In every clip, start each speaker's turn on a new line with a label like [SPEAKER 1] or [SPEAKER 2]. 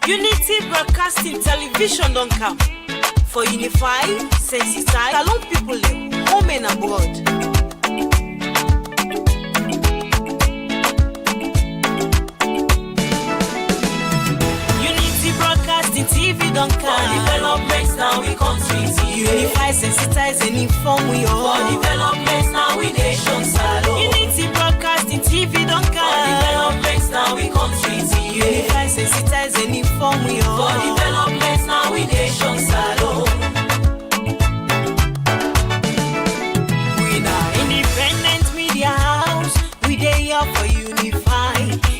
[SPEAKER 1] Unity Broadcasting Television don't come for unify, sensitize, along people live, home and abroad. Unity Broadcasting TV don't come for developments now we country. Unify, sensitize and inform we all. For developments now we nation salon. Unity Broadcasting TV don't come for developments now we country. Unify, sensitize and inform we all. For developments now we nation salon. We are independent media house. We dey here for unify,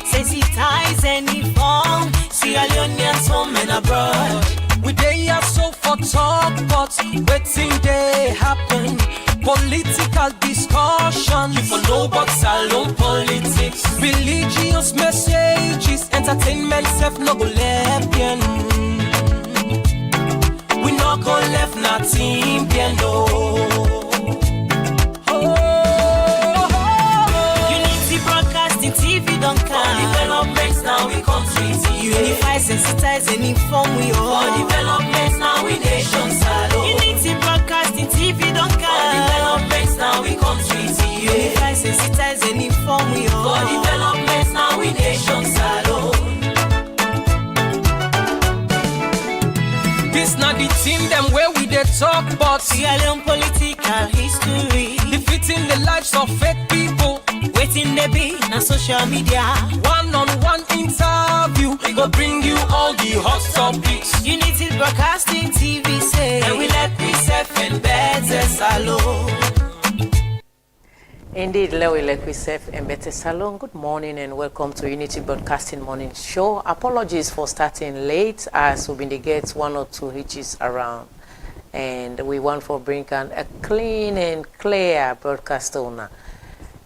[SPEAKER 1] sensitize and inform. Sierra Leoneans home and abroad.
[SPEAKER 2] We dey here so for talk, but waiting they happen. Political discussion, you for know but salon politics. Religious messages, entertainment self no go left bien. We no go left nothing bien no.
[SPEAKER 1] Unity Broadcasting TV don't come.
[SPEAKER 2] Developments now we country.
[SPEAKER 1] Unify, sensitize and inform we all.
[SPEAKER 2] For developments now we nation salon.
[SPEAKER 1] Unity Broadcasting TV don't come.
[SPEAKER 2] Developments now we country.
[SPEAKER 1] Unify, sensitize and inform we all.
[SPEAKER 2] For developments now we nation salon. This not the team them where we dey talk about
[SPEAKER 1] Sierra Leone political history.
[SPEAKER 2] defeating the lives of fake people.
[SPEAKER 1] Waiting they be na social media.
[SPEAKER 2] One-on-one interview, we go bring you all the hot topics.
[SPEAKER 1] Unity Broadcasting TV say,
[SPEAKER 2] And we let myself and better salon.
[SPEAKER 3] Indeed, Lewi Lequisef and Bete Salon. Good morning and welcome to Unity Broadcasting Morning Show. Apologies for starting late as we've been to get one or two hitches around. And we want for bring a clean and clear broadcast owner.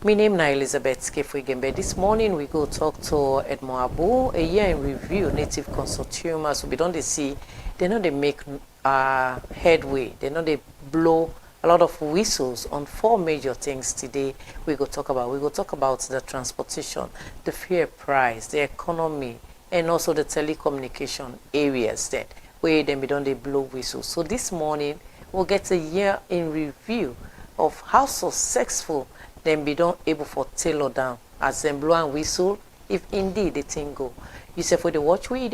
[SPEAKER 3] My name is Elizabeth Skefuigembe. This morning we go talk to Edmond Abu, a year in review, Native Consortium. As we don't see, they know they make headway. They know they blow a lot of whistles on four major things today we go talk about. We go talk about the transportation, the fuel price, the economy, and also the telecommunication areas that where them be done they blow whistles. So this morning we'll get a year in review of how successful them be done able for tailor down as them blow and whistle if indeed the thing go. You say for the watch we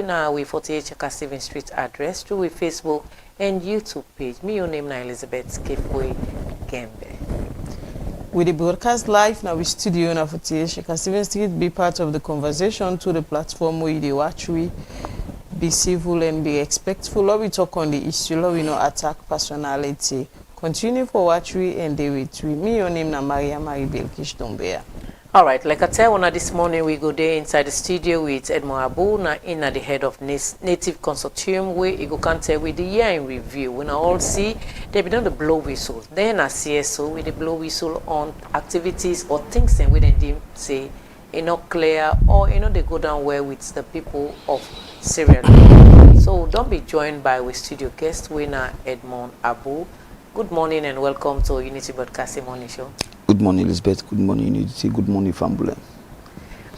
[SPEAKER 3] now we 48 Chaka Stephen Street address through with Facebook and YouTube page. Me, your name is Elizabeth Skefuigembe.
[SPEAKER 4] With the broadcast live now, we studio now 48 Chaka Stephen Street. Be part of the conversation to the platform where you watch we. Be civil and be respectful. Love we talk on the issue. Love we no attack personality. Continue for watch we and they with we. Me, your name is Maria Belkish Dombea.
[SPEAKER 3] All right, like I tell you, this morning we go there inside the studio with Edmond Abu, in at the head of Native Consortium, where you can tell with the year in review. When I all see they be done the blow whistle. Then I CSO with the blow whistle on activities or things and we then say not clear or they go down well with the people of Sierra Leone. So don't be joined by with studio guest winner Edmond Abu. Good morning and welcome to Unity Broadcasting Morning Show.
[SPEAKER 5] Good morning, Elizabeth. Good morning, Unity. Good morning, Fambula.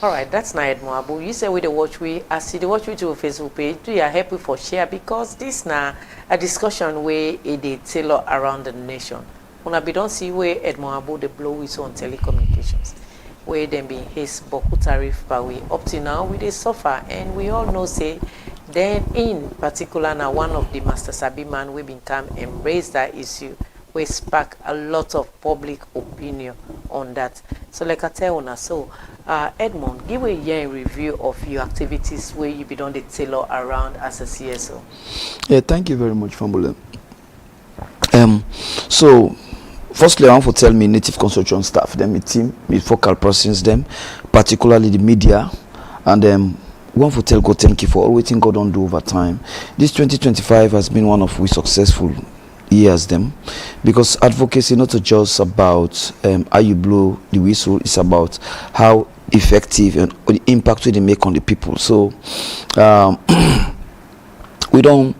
[SPEAKER 3] All right, that's not Edmond Abu. You say with the watch we, I see the watch we to a Facebook page. Do you happy for share because this now a discussion where it tailor around the nation. When I be don't see where Edmond Abu the blow whistle on telecommunications, where them be his boku tariff, but we up to now we they suffer, and we all know say. Then in particular now one of the Master Sabi man we been come embrace that issue. We spark a lot of public opinion on that. So like I tell you now, so Edmond, give a year in review of your activities where you be done the tailor around as a CSO.
[SPEAKER 5] Yeah, thank you very much, Fambula. So firstly, I want to tell me Native Consortium staff, them, a team, with focal persons, them, particularly the media, and we want to tell God thank you for all waiting God on do over time. This 2025 has been one of we successful years them because advocacy not just about how you blow the whistle, it's about how effective and the impact they make on the people. So we don't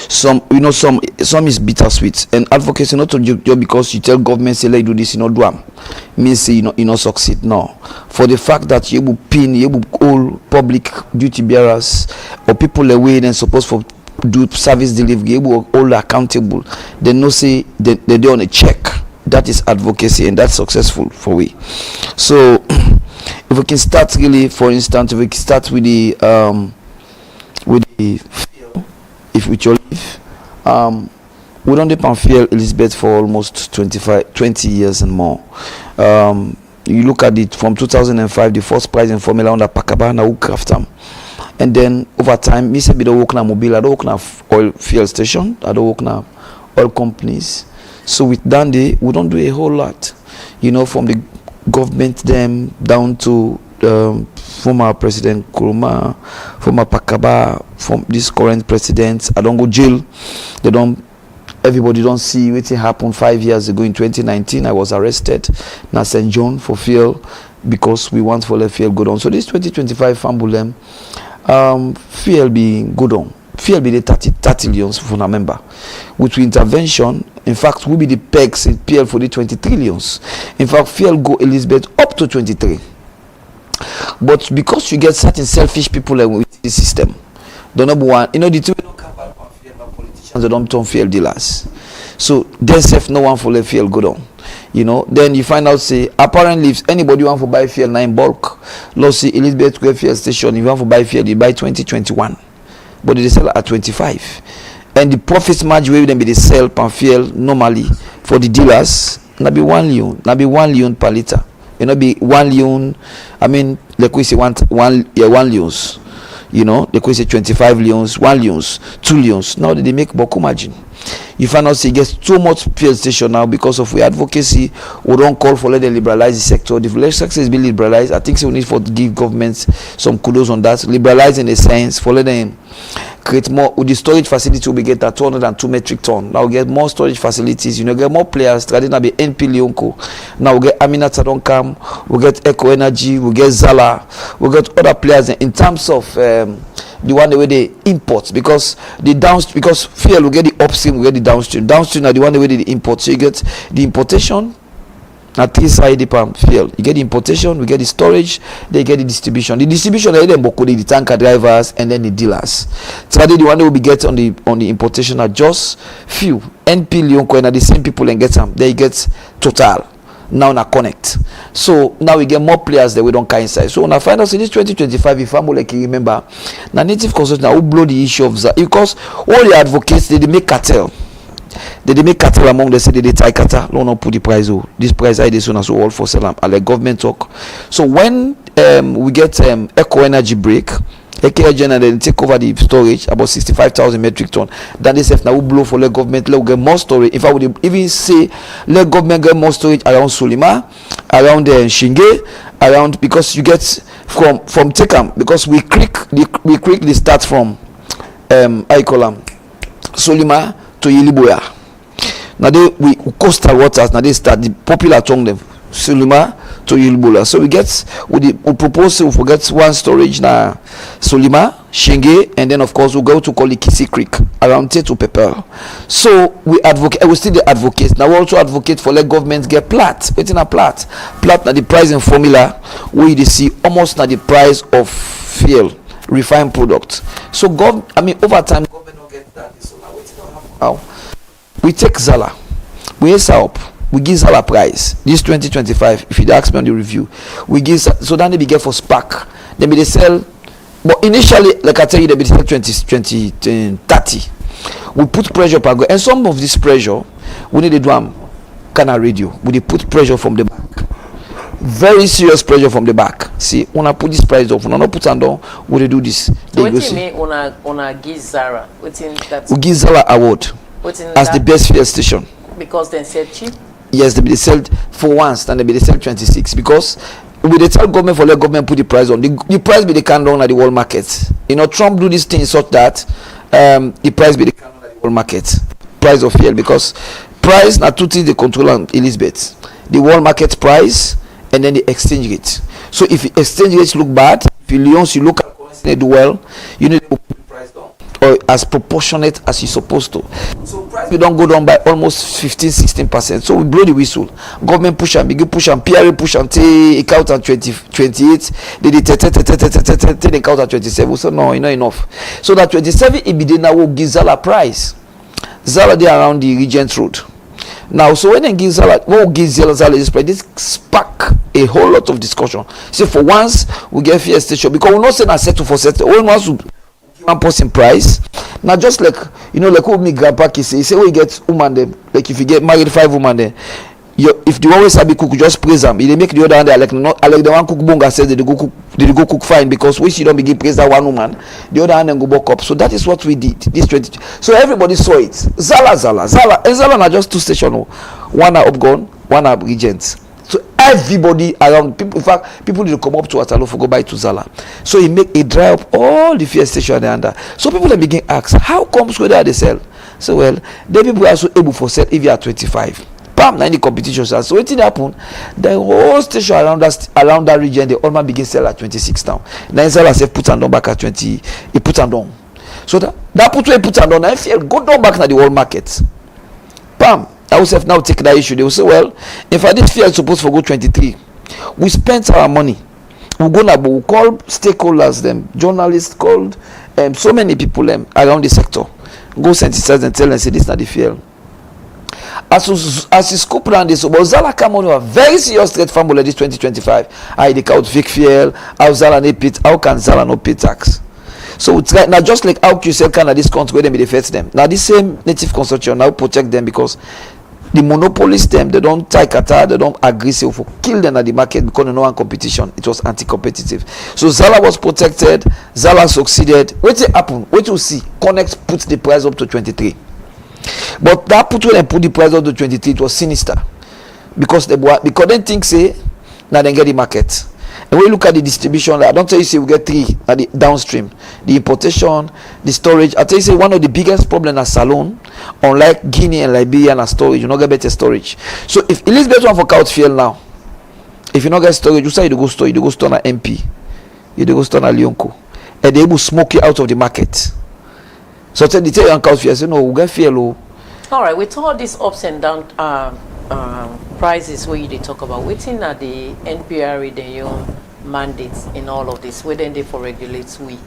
[SPEAKER 5] some is bittersweet, and advocacy not just because you tell government say like do this, you know, do am means say you know succeed. No, for the fact that you will pin, you will all public duty bearers or people away then supposed for do service delivery, you will all accountable. They know say they do on a check. That is advocacy, and that's successful for we. So if we can start really, for instance, if we can start with the field, if with your leave, we don't depend on field Elizabeth for almost 20 years and more. You look at it from 2005, the first prize in Formula under Pakaba, now Craftham. And then over time, me say I don't work na mobile, I don't work na oil field station, I don't work na oil companies. So with Dandy, we don't do a whole lot, you know, from the government them down to former President Nkrumah, former Pakaba, from this current president. I don't go jail. Everybody don't see what happened 5 years ago in 2019. I was arrested na St. John for field because we want for the field go down. So this 2025 Fambulem, field be go down. Field be the 30 millions for a member. With intervention, in fact, we be the pegs in PL for the 20 trillions. In fact, field go Elizabeth up to 23. But because you get certain selfish people with the system, the number one, you know, the two politicians, they don't turn field dealers. So they self no one for the field go down. You know, then you find out say apparently if anybody want to buy field now in bulk, let's see Elizabeth Square field station, if you want to buy field, you buy 2021. But they sell at 25, and the profits margin where them be they sell per field normally for the dealers na be 1 leon per liter. You know, be 1 leon. I mean, like we say 1 leons. You know, like we say 25 leons, 1 leons, 2 leons. Now they make boku margin. You find out say it gets too much fuel station now because of we advocacy. We don't call for let them liberalize the sector. The sector is being liberalized. I think so we need for to give governments some kudos on that. Liberalize in a sense for let them create more. With the storage facility we get at 202 metric ton. Now we get more storage facilities. You know, get more players. Traditionally be NP Leonco. Now we get Aminata don't come. We get Eco Energy. We get Zala. We get other players in terms of the one the way they import, because the downstream, because fuel we get the upstream, we get the downstream. Downstream are the one the way they import. So you get the importation. Now three side the palm fuel. You get the importation, we get the storage, they get the distribution. The distribution are them the tanker drivers and then the dealers. So the one that will be get on the importation are just few. NP Leonco and are the same people and get them. They get Total. Now na connect. So now we get more players that we don't carry inside. So when I find out in this 2025, if I'm like you remember, now native consultant who blow the issue of that, because all the advocates they make cartel. They make cartel among them, say they tie cartel, no put the price. Oh, this price I this one so all for sale. I let government talk. So when we get Eco Energy break, Eco and then take over the storage about 65,000 metric ton. Then they say now we blow for the government, let get more storage. If I would even say let government get more storage around Solima, around Shinge, around, because you get from Tekam, because we quickly start from Solima to Yiliboya. Now we coastal waters, now they start the popular tongue them Solima to Yiliboya. So we propose to forget one storage na Solima, Shinge, and then of course we go to Kolikisi Creek around Tetu Pepper. So we advocate, we still the advocate. Now we also advocate for let government get plat. Waiting a plat. Plat na the price in formula we they see almost na the price of fuel, refined product. So over time government don't get that. So now waiting don't happen now. We take Zala, we ace up. We give Zala price this 2025. If you ask me on the review, we give, so then they be get for Spark. Then they sell, but initially, like I tell you, they be sell 20, 30. We put pressure per go, and some of this pressure we need to do kind of radio. We put pressure from the back, very serious pressure from the back. See, when I put this price off, when I put on down, we do this.
[SPEAKER 3] So what do you mean on give Zara?
[SPEAKER 5] We give Zara award as the best fuel station
[SPEAKER 3] because they sell cheap.
[SPEAKER 5] Yes, they sell for once, and they sell 26 because we they tell government for let government put the price on. The price be the can down at the world market. You know, Trump do this thing such that the price be the can down at the world market. Price of fuel, because price na two things they control on Elizabeth. The world market price and then the exchange rate. So if the exchange rates look bad, if you look at currency do well, you need to put the price down. or as proportionate as it's supposed to. So price we don't go down by almost 15-16%. So we blow the whistle. Government push and begin push and PRA push and take it out at 28. They did take out at 27. So no, enough. So that 27 it be now will give Zala price. Zala there around the Regent Road. Now, so when they give Zala, what give Zala this price? This spark a whole lot of discussion. See, for once we get fair station because we not say na settle for settle. When once we one person price, now just like like what me grandpa say, we get woman them. Like if you get married 5 women then, if the always sabi cook, just praise them. If they make the other hand, like not like the one cook bonga says they go cook fine because we should not begin praise that one woman, the other hand then go back up. So that is what we did. This 20. So everybody saw it. Zala, and Zala are just 2 stations. One are Upgon, one are Regents. So everybody around people, in fact, people need to come up to Atalo for go buy to Zala. So he make it dry up all the fear station under. So people then begin ask, how comes whether they sell? So well, the people are also able for sell if you are 25. Bam, 90 competitions. So what did happen? The whole station around that region, they almost begin sell at 26 now. Then Zala say put and down back at 20. He put and down. So that put and down. I feel go down back to the whole market. Bam. I will now take that issue. They will say, well, if I did feel supposed to go 23, we spent our money. We'll call stakeholders, them journalists, called so many people around the sector. Go sensitize and tell them, say this is not the field. As you scope around this, but Zala come on a very serious threat from this 2025. I count Vic Fiel, how Zala no pay, how can Zala no pay tax? So it's right now, just like how QCell can at this country where they defend them. Now this same native consortium now protect them because the monopolist them, they don't tie Qatar, they don't agree so for kill them at the market because no one competition. It was anti-competitive. So Zala was protected, Zala succeeded. What will happen? What you see? Connect put the price up to 23. But that put when they put the price up to 23, it was sinister. Because they think say now they get the market. And when you look at the distribution, I don't tell you say we get 3 at the downstream. The importation, the storage. I tell you say one of the biggest problems at Salone, unlike Guinea and Liberia and storage, you not get better storage. So if Elizabeth want for couch fuel now, if you not get storage, you say you go store na MP, you go store na Lyonco, and they will smoke you out of the market. So they tell you on couch fuel, say no, we get fuel.
[SPEAKER 3] All right, with all these ups and down prices where you talk about, waiting at the NPRA, their mandates in all of this, where then they for regulate we.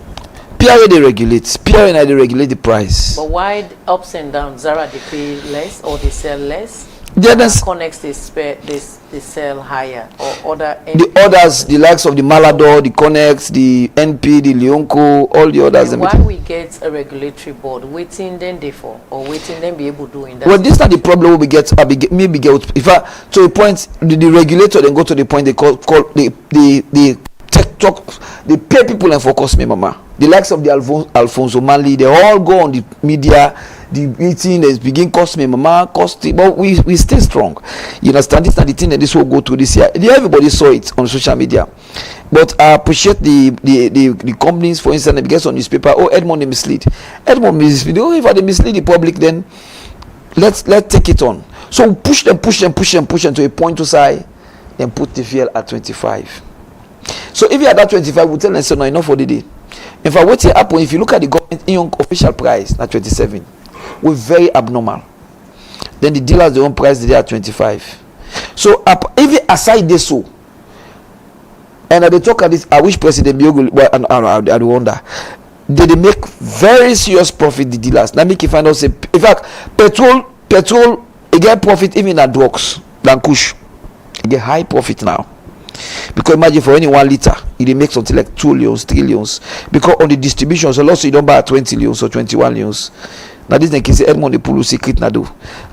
[SPEAKER 5] PRA they regulate. PRA and they regulate the price.
[SPEAKER 3] But why the ups and downs? Zara they pay less or they sell less?
[SPEAKER 5] The others,
[SPEAKER 3] Connects they sell higher or other.
[SPEAKER 5] the others, the likes of the Malador, the Connex, the NP, the Lyonco, all the others.
[SPEAKER 3] Why we get a regulatory board waiting then they for or waiting then be able to do in that?
[SPEAKER 5] Well, this is not the problem we get. Maybe get if I to a point the regulator then go to the point they call the tech talk. They pay people and focus me, mama. The likes of the Alfonso Manley, they all go on the media. The meeting is begin cost me, mama, cost. But we stay strong. You understand? This is not the thing that this will go through this year. Everybody saw it on social media. But I appreciate the companies, for instance, it gets on newspaper. Oh, Edmond they mislead. Edmond mislead. Oh, if they mislead the public, then let's take it on. So push them to a point to say, then put the fuel at 25. So if you are at 25, we tell them say no enough for the day. In fact, what happen if you look at the government official price at 27, we're very abnormal. Then the dealers their own price they are 25. So even aside this so, and they talk at this, I wish President Biogo, well, I wonder, they make very serious profit the dealers. Now make you find out say, in fact, petrol, it get profit even at drugs than Kush. It get high profit now. Because imagine for any 1 liter, it makes something like 2 leons, 3 leons. Because on the distribution, so also you don't buy 20 leons or 21 leons. Now this is Edmond the Pulu secret now do.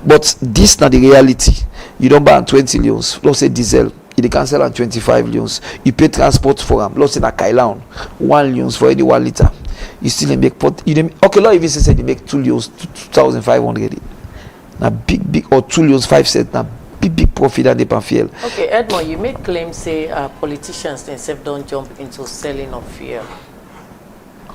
[SPEAKER 5] But this not the reality. You don't buy 20 leons. Let's say diesel, you can sell on 25 leons. You pay transport for them. Let's say na Kailan, 1 leons for any 1 liter. You still make pot. Okay, now if you say you make 2 leons, 2,500. Now big or 2 leons 5 cents now. Big profit and they pan fuel.
[SPEAKER 3] Okay, Edmond, you make claims say politicians themselves don't jump into selling of fuel.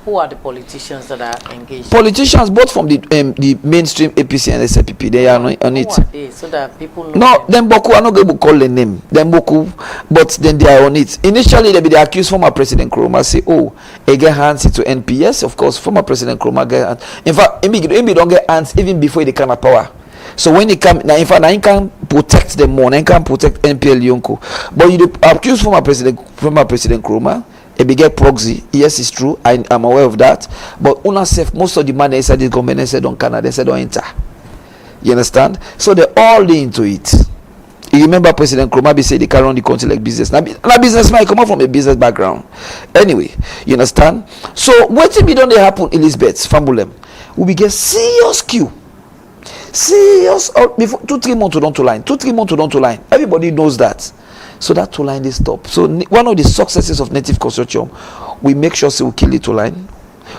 [SPEAKER 3] Who are the politicians that are engaged?
[SPEAKER 5] Politicians, both from the mainstream APC and SLPP, they are on it.
[SPEAKER 3] Who are they, so that people know?
[SPEAKER 5] No, them Boku, I'm not going to call the name. Them Boku, but then they are on it. Initially, they be the accused former President Nkrumah say, oh, they get hands into NPS. Of course, former President Nkrumah get hands. In fact, Imi don't get hands even before they come to power. So when they come, now in fact, I can protect them more. I can protect NPL Yonko. But you accuse former President Nkrumah. A bigger proxy, yes, it's true. I'm aware of that. But most of the money inside this government, they said don't Canada, they said don't enter. You understand? So they're all into it. You remember President Nkrumah said they carry on the country like business. Now businessman come out from a business background. Anyway, you understand? So what if it don't happen, Elizabeth Fambulem? We will get serious queue. Serious before 2-3 months to down to line. 2-3 months to down to line. Everybody knows that. So that two line they stop. So one of the successes of Native Consortium, we make sure we kill the two line.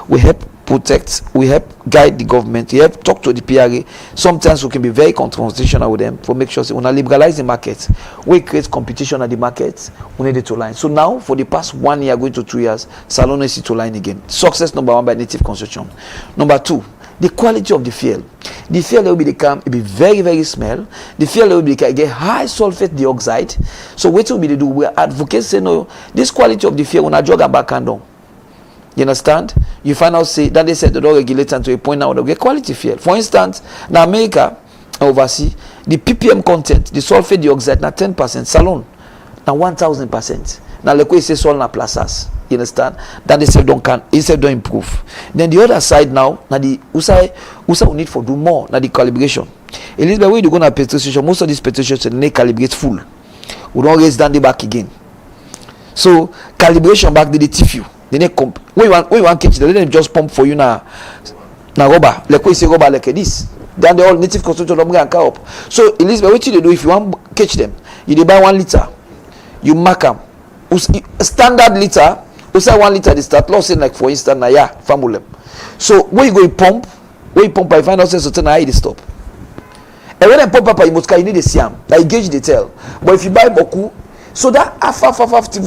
[SPEAKER 5] We help protect, we help guide the government, we help talk to the PRA. Sometimes we can be very confrontational with them for make sure we liberalize the market. We create competition at the market, we need the two line. So now for the past 1 year going to 2 years, Salone is two line again. Success number 1 by Native Consortium. Number 2, the quality of the fuel. The fuel will become, it be very, very small. The fuel will get high sulfate dioxide. So what will be they do? We advocate say no, this quality of the fuel when I jog and back and down. You understand? You find out say that they said they don't regulate to a point now they get quality fuel. For instance, in America, overseas, the ppm content, the sulfate dioxide na 10%, salon na 1000%. Now like we say sol na plazas. You understand? That they said don't improve. Then the other side now, now the USA we need for do more, now the calibration. Elizabeth, when you go to petrol station, most of these petrol stations they calibrate full. We don't raise down the back again. So calibration back they teach you. They need when you want catch they just pump for you now rubber. Like we say rubber like this. Then the all Native Consortium don't get up. So Elizabeth, what you do if you want catch them? You buy 1 liter, you mark them. Standard liter. We say 1 liter they start losing, like for instance na yeah famulem. So when you go pump, I find out say certain high they stop. And when I pump up you must you need a siam, like gauge the tail. But if you buy boku, so that after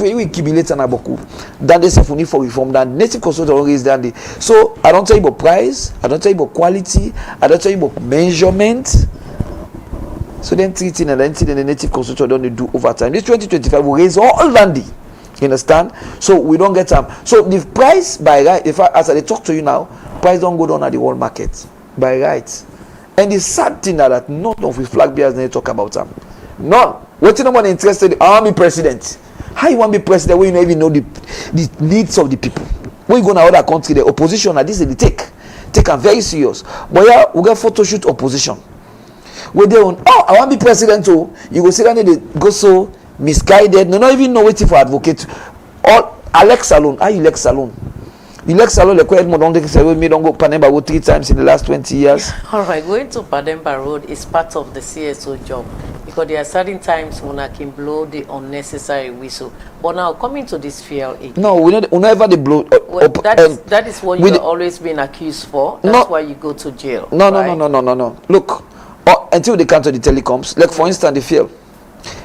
[SPEAKER 5] you accumulate na boku, then they say for need for reform, then Native Consortium always done the. So I don't tell you about price, I don't tell you about quality, I don't tell you about measurement. So then treating and then the Native Consortium don't do over time. This 2025 will raise all Landy. You understand? So we don't get them. So the price by right, if as I talk to you now, price don't go down at the world market by right. And the sad thing that none of the flag bearers they talk about them. None. What you no one interested? I want to be president. How you want to be president when you don't even know the needs of the people? When you go to other country, the opposition at this they take them very serious. But yeah, we get photo shoot opposition. Where they on, oh, I want to be president too. You go see that they go so misguided, no, not even know waiting for advocate. Or Alex Salon, how you Lex Salon? You Lex Salon, like Edmond don't take say me don't go Panemba Road 3 times in the last 20 years.
[SPEAKER 3] All right, going to Panemba Road is part of the CSO job because there are certain times when I can blow the unnecessary whistle. But now coming to this field again.
[SPEAKER 5] No, we never the blow.
[SPEAKER 3] Well, that is what you've always been accused for. That's why you go to jail.
[SPEAKER 5] No, right? No. Look, until they come to the telecoms, like for instance the field.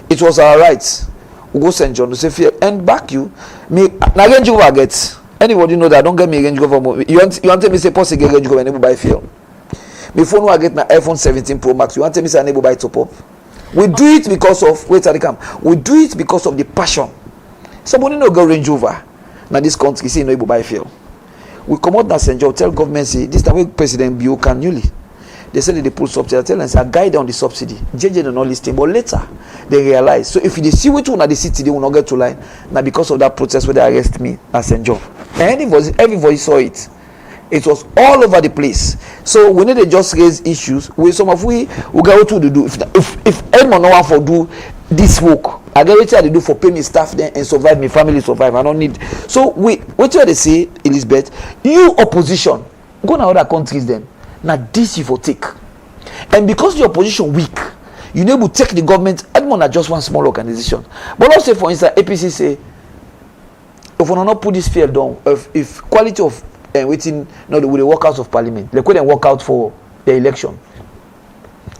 [SPEAKER 5] It was our rights. We go St. John to say fear and back you. Me na Range Rover get. Anybody know that? Don't get me a Range Rover. You want to me say post get Range Rover and able buy fear. Before I get my iPhone 17 Pro Max, you want to me say unable buy top up. We do it because of wait at the camp. We do it because of the passion. Somebody no go Range Rover. Now this country say no able buy fear. We come out na St. John tell government say this time President Bio can newly. They said they pull subsidy. I tell them, I guide on the subsidy. JJ don't know listing, but later they realize. So if they see which one at the city, they will not get to line. Now because of that protest where they arrest me at St. John. And everybody saw it. It was all over the place. So we need to just raise issues with some of we go to do. If anyone know how to do this work, I get what they do for pay me staff then and survive, my family survive. I don't need. So what they say, Elizabeth, you opposition, go to other countries then. Now this you for take, and because your opposition weak, you need to take the government. Edmond are just one small organization. But let's say for instance, APC say, if we not put this fear down, if quality of waiting, no, with the workouts of parliament, they couldn't work out for the election.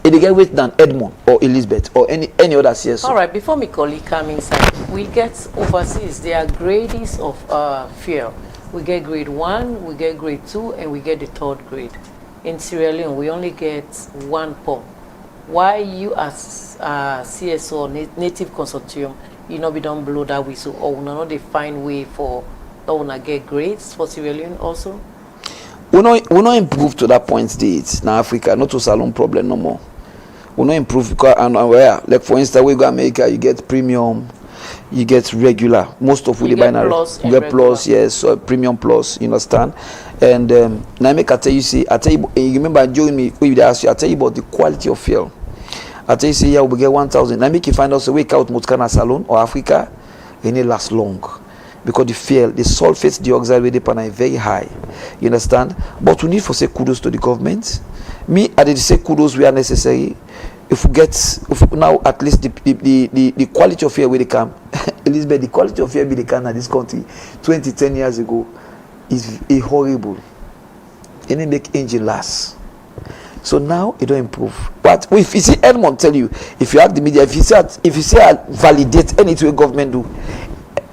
[SPEAKER 5] If they get weight than Edmond or Elizabeth or any other CSO.
[SPEAKER 3] All right, before me colleague come inside, we get overseas. There are grades of fear. we get grade 1, we get grade 2, and we get the 3rd grade. In Sierra Leone, we only get 1 POM. Why you as CSO, Native Consortium, you know, we don't blow that whistle, or we know they find way for that get grades for Sierra Leone also?
[SPEAKER 5] We not improve to that point state now Africa, not to Salone problem no more. We not improve because and where, like for instance, we go America, you get premium, you get regular. Most of we buy now you get plus, yes, so premium plus, you understand? And now make I tell you, you remember during me we ask you, I tell you about the quality of fuel. I tell you, say, yeah, we get 1,000. Now make you find out, so wake out Motkana Salone or Africa, and it lasts long. Because the fuel, the sulfate dioxide with the pan is very high. You understand? But we need to say kudos to the government. Me, I did say kudos where necessary. If now at least the quality of fuel where they come, Elizabeth, the quality of fuel where they come in this country 10 years ago is horrible. And it make engine last. So now it don't improve. But if you see Edmond tell you, if you have the media, if you say validate anything government do,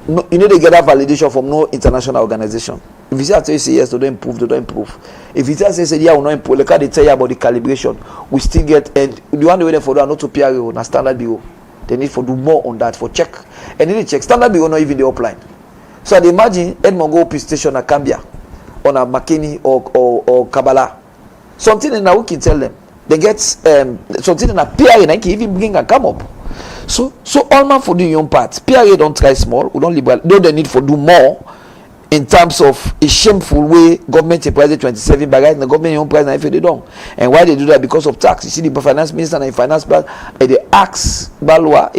[SPEAKER 5] no, you know they get that validation from no international organization. If you say yes, they don't improve. If you say yeah, we not improve, like how they tell you about the calibration, we still get, and the one way for do not to PRO, na standard bureau. They need to do more on that for check. And they check standard bureau not even the upline. So I imagine Edmond go P station at Cambia, on a McKinney or Kabbalah. Something in a we can tell them. They get something in a PRA and can even bring and come up. So all man for doing your part. PRA don't try small, we don't liberal. They need for do more in terms of a shameful way government price 27 but right now the government own price if they don't. And why they do that? Because of tax. You see the finance minister and the finance plan they ask Balwa,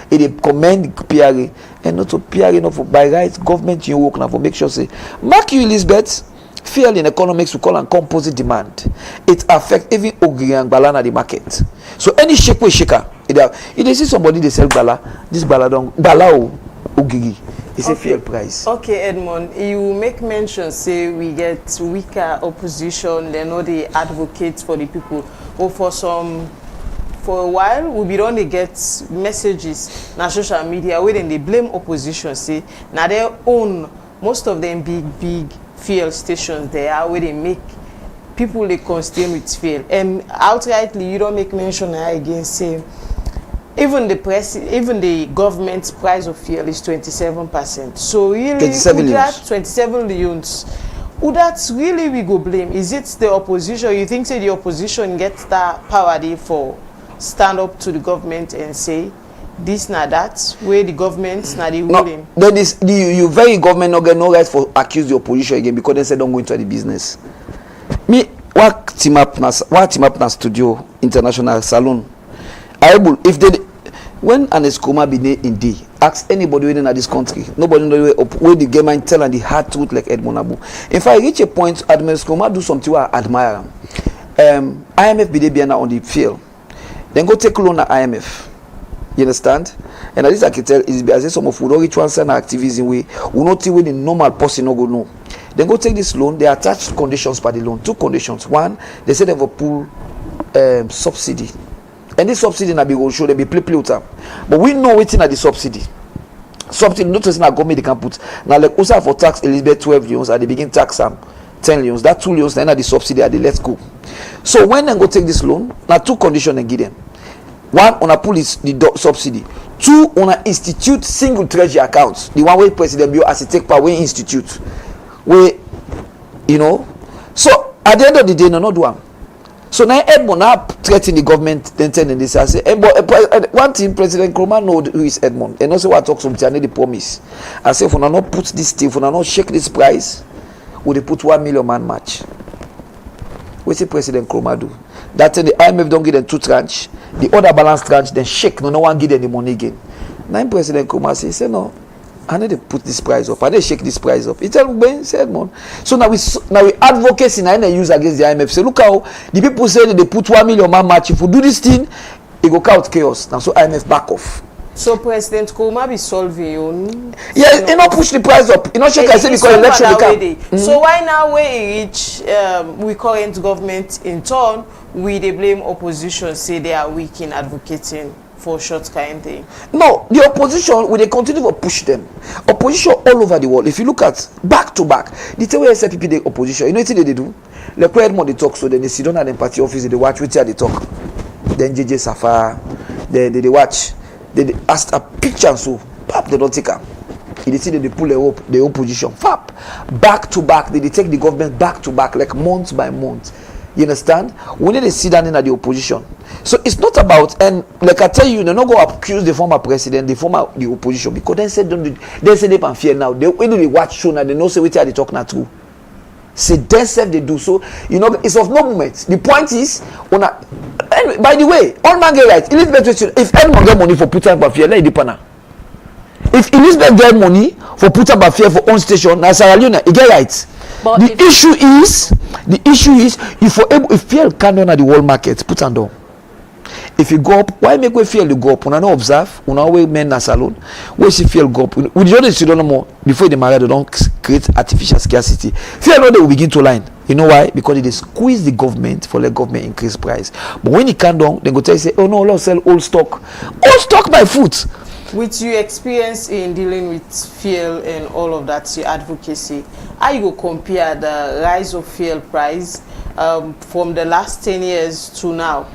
[SPEAKER 5] they commend PRA and not to PRA not for by right government you work now for make sure say mark you Elizabeth. Fuel in economics we call and composite demand. It affects even Ogiri and Balana the market. So any shaker, if they see somebody they sell Bala, this Bala don't Bala Ogiri. It's a fuel price.
[SPEAKER 4] Okay, Edmond, you make mention say we get weaker opposition, they know they advocate for the people. Or for a while we be only get messages na social media where then they blame opposition, say now their own most of them big fuel stations there where they make people they consume with fuel. And outrightly you don't make mention again say even the government's price of fuel is 27%. So really 27 millions. Would that really we go blame? Is it the opposition? You think say the opposition gets that power there for stand up to the government and say this na that where the government na the ruling?
[SPEAKER 5] No, then you very government not get no right for accuse the opposition again because they said don't go into the business. Me what team up na studio international salon. Able if they when an Escoma be in D, ask anybody within this country. Nobody know where the game tell and the hard truth like Edmond Abu. If I reach a point, Admiral Escoma do something I admire. IMF be there on the field. Then go take loan at IMF. You understand? And at least I can tell is as some of we reach one certain activism we not see when the normal person no go know. Then go take this loan. They attach conditions by the loan. 2 conditions. One, they say they have a pool subsidy. And this subsidy na be go show them be play with them. But we know waiting at the subsidy. Subsidy not just na government they can put. Now like also for tax Elizabeth 12 loans at the begin tax 10 loans. That 2 loans then at the subsidy at the let's go. So when they go take this loan, now 2 conditions and give them. One on a pull is the subsidy. 2 on a institute single treasury accounts. The one way President Bio as a take power we institute. Where you know. So at the end of the day, no not do one. So now Edmond now threatening the government then telling this I say one thing President Nkrumah know who is Edmond and also what talk something I need the promise. I say if we not put this thing, if we not shake this price, we they put 1 million man match. What say President Nkrumah do? That the IMF don't give them 2 tranche, the other balance tranche then shake, no one give them the money again. Now President Nkrumah say no, I need to put this price up. I need to shake this price up. He tell me, said man. So now we advocacy now use against the IMF. Say look how the people say that they put 1 million man match. If we do this thing, it go count chaos. Now so IMF back off.
[SPEAKER 4] So President Nkrumah be solving you.
[SPEAKER 5] Yeah, he not push the price up. He not shake. I say because election become.
[SPEAKER 4] So why now when he reach we current government in turn we they blame opposition say they are weak in advocating for short kind thing.
[SPEAKER 5] No, the opposition, will they continue to push them? Opposition all over the world. If you look at back to back, the time where SLPP the opposition, you know what they do? Like where Edmond they talk, so then they sit down at the party office, they watch which they talk. Then JJ Safar, they watch, they ask a picture, so pap, they don't take them. They see that they pull the opposition, fap, back to back. They take the government back to back, like month by month. You understand? We need to sit down in at the opposition. So it's not about, and like I tell you, they're not going to accuse the former president, the opposition, because they said they can fear now. When they watch show now, they know say what they talk now too. Say themselves they do so. You know, it's of no moment. The point is, and by the way, all man get right. If anyone get money for putting up fear, let it depend now. If Elizabeth get money for put up a fear for own station, na Sierra Leone, he get right. But the issue is if fear can down at the world market, put on down. If you go up, why make we fear to go up? Una no observe, una always men na salon. Where see fear go up? We just don't know more before they marry. They don't create artificial scarcity. Fear no they will begin to line. You know why? Because they squeeze the government for let government increase price. But when it can down, they go tell you say, oh no, let's sell old stock by foot.
[SPEAKER 4] With your experience in dealing with fuel and all of that, your advocacy, how you go compare the rise of fuel price from the last 10 years to now?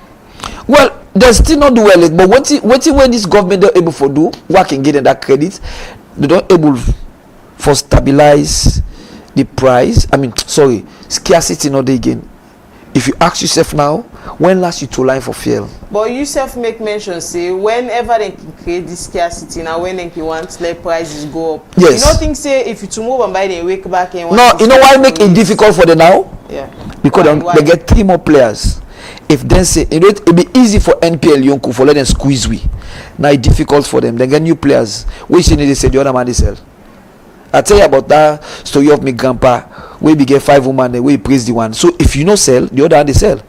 [SPEAKER 5] Well, they still not do well, but what when this government don't able for do, what can get them that credit, they don't able for stabilize the price. I mean, sorry, scarcity not there again. If you ask yourself now, when last you to line for fuel?
[SPEAKER 4] But you self make mention say whenever they can create this scarcity now, when they can want let prices go up.
[SPEAKER 5] Yes.
[SPEAKER 4] You don't think say if you tomorrow and buy they wake back and
[SPEAKER 5] no, you know why make it difficult for them now?
[SPEAKER 4] Yeah.
[SPEAKER 5] Because they get 3 more players. If then say it be easy for NPL Yonku for let them squeeze we. Now it's difficult for them. They get new players. Which they say the other man they sell. I tell you about that story of my grandpa where we get 5 women and we praise the one. So if you no sell, the other one they sell.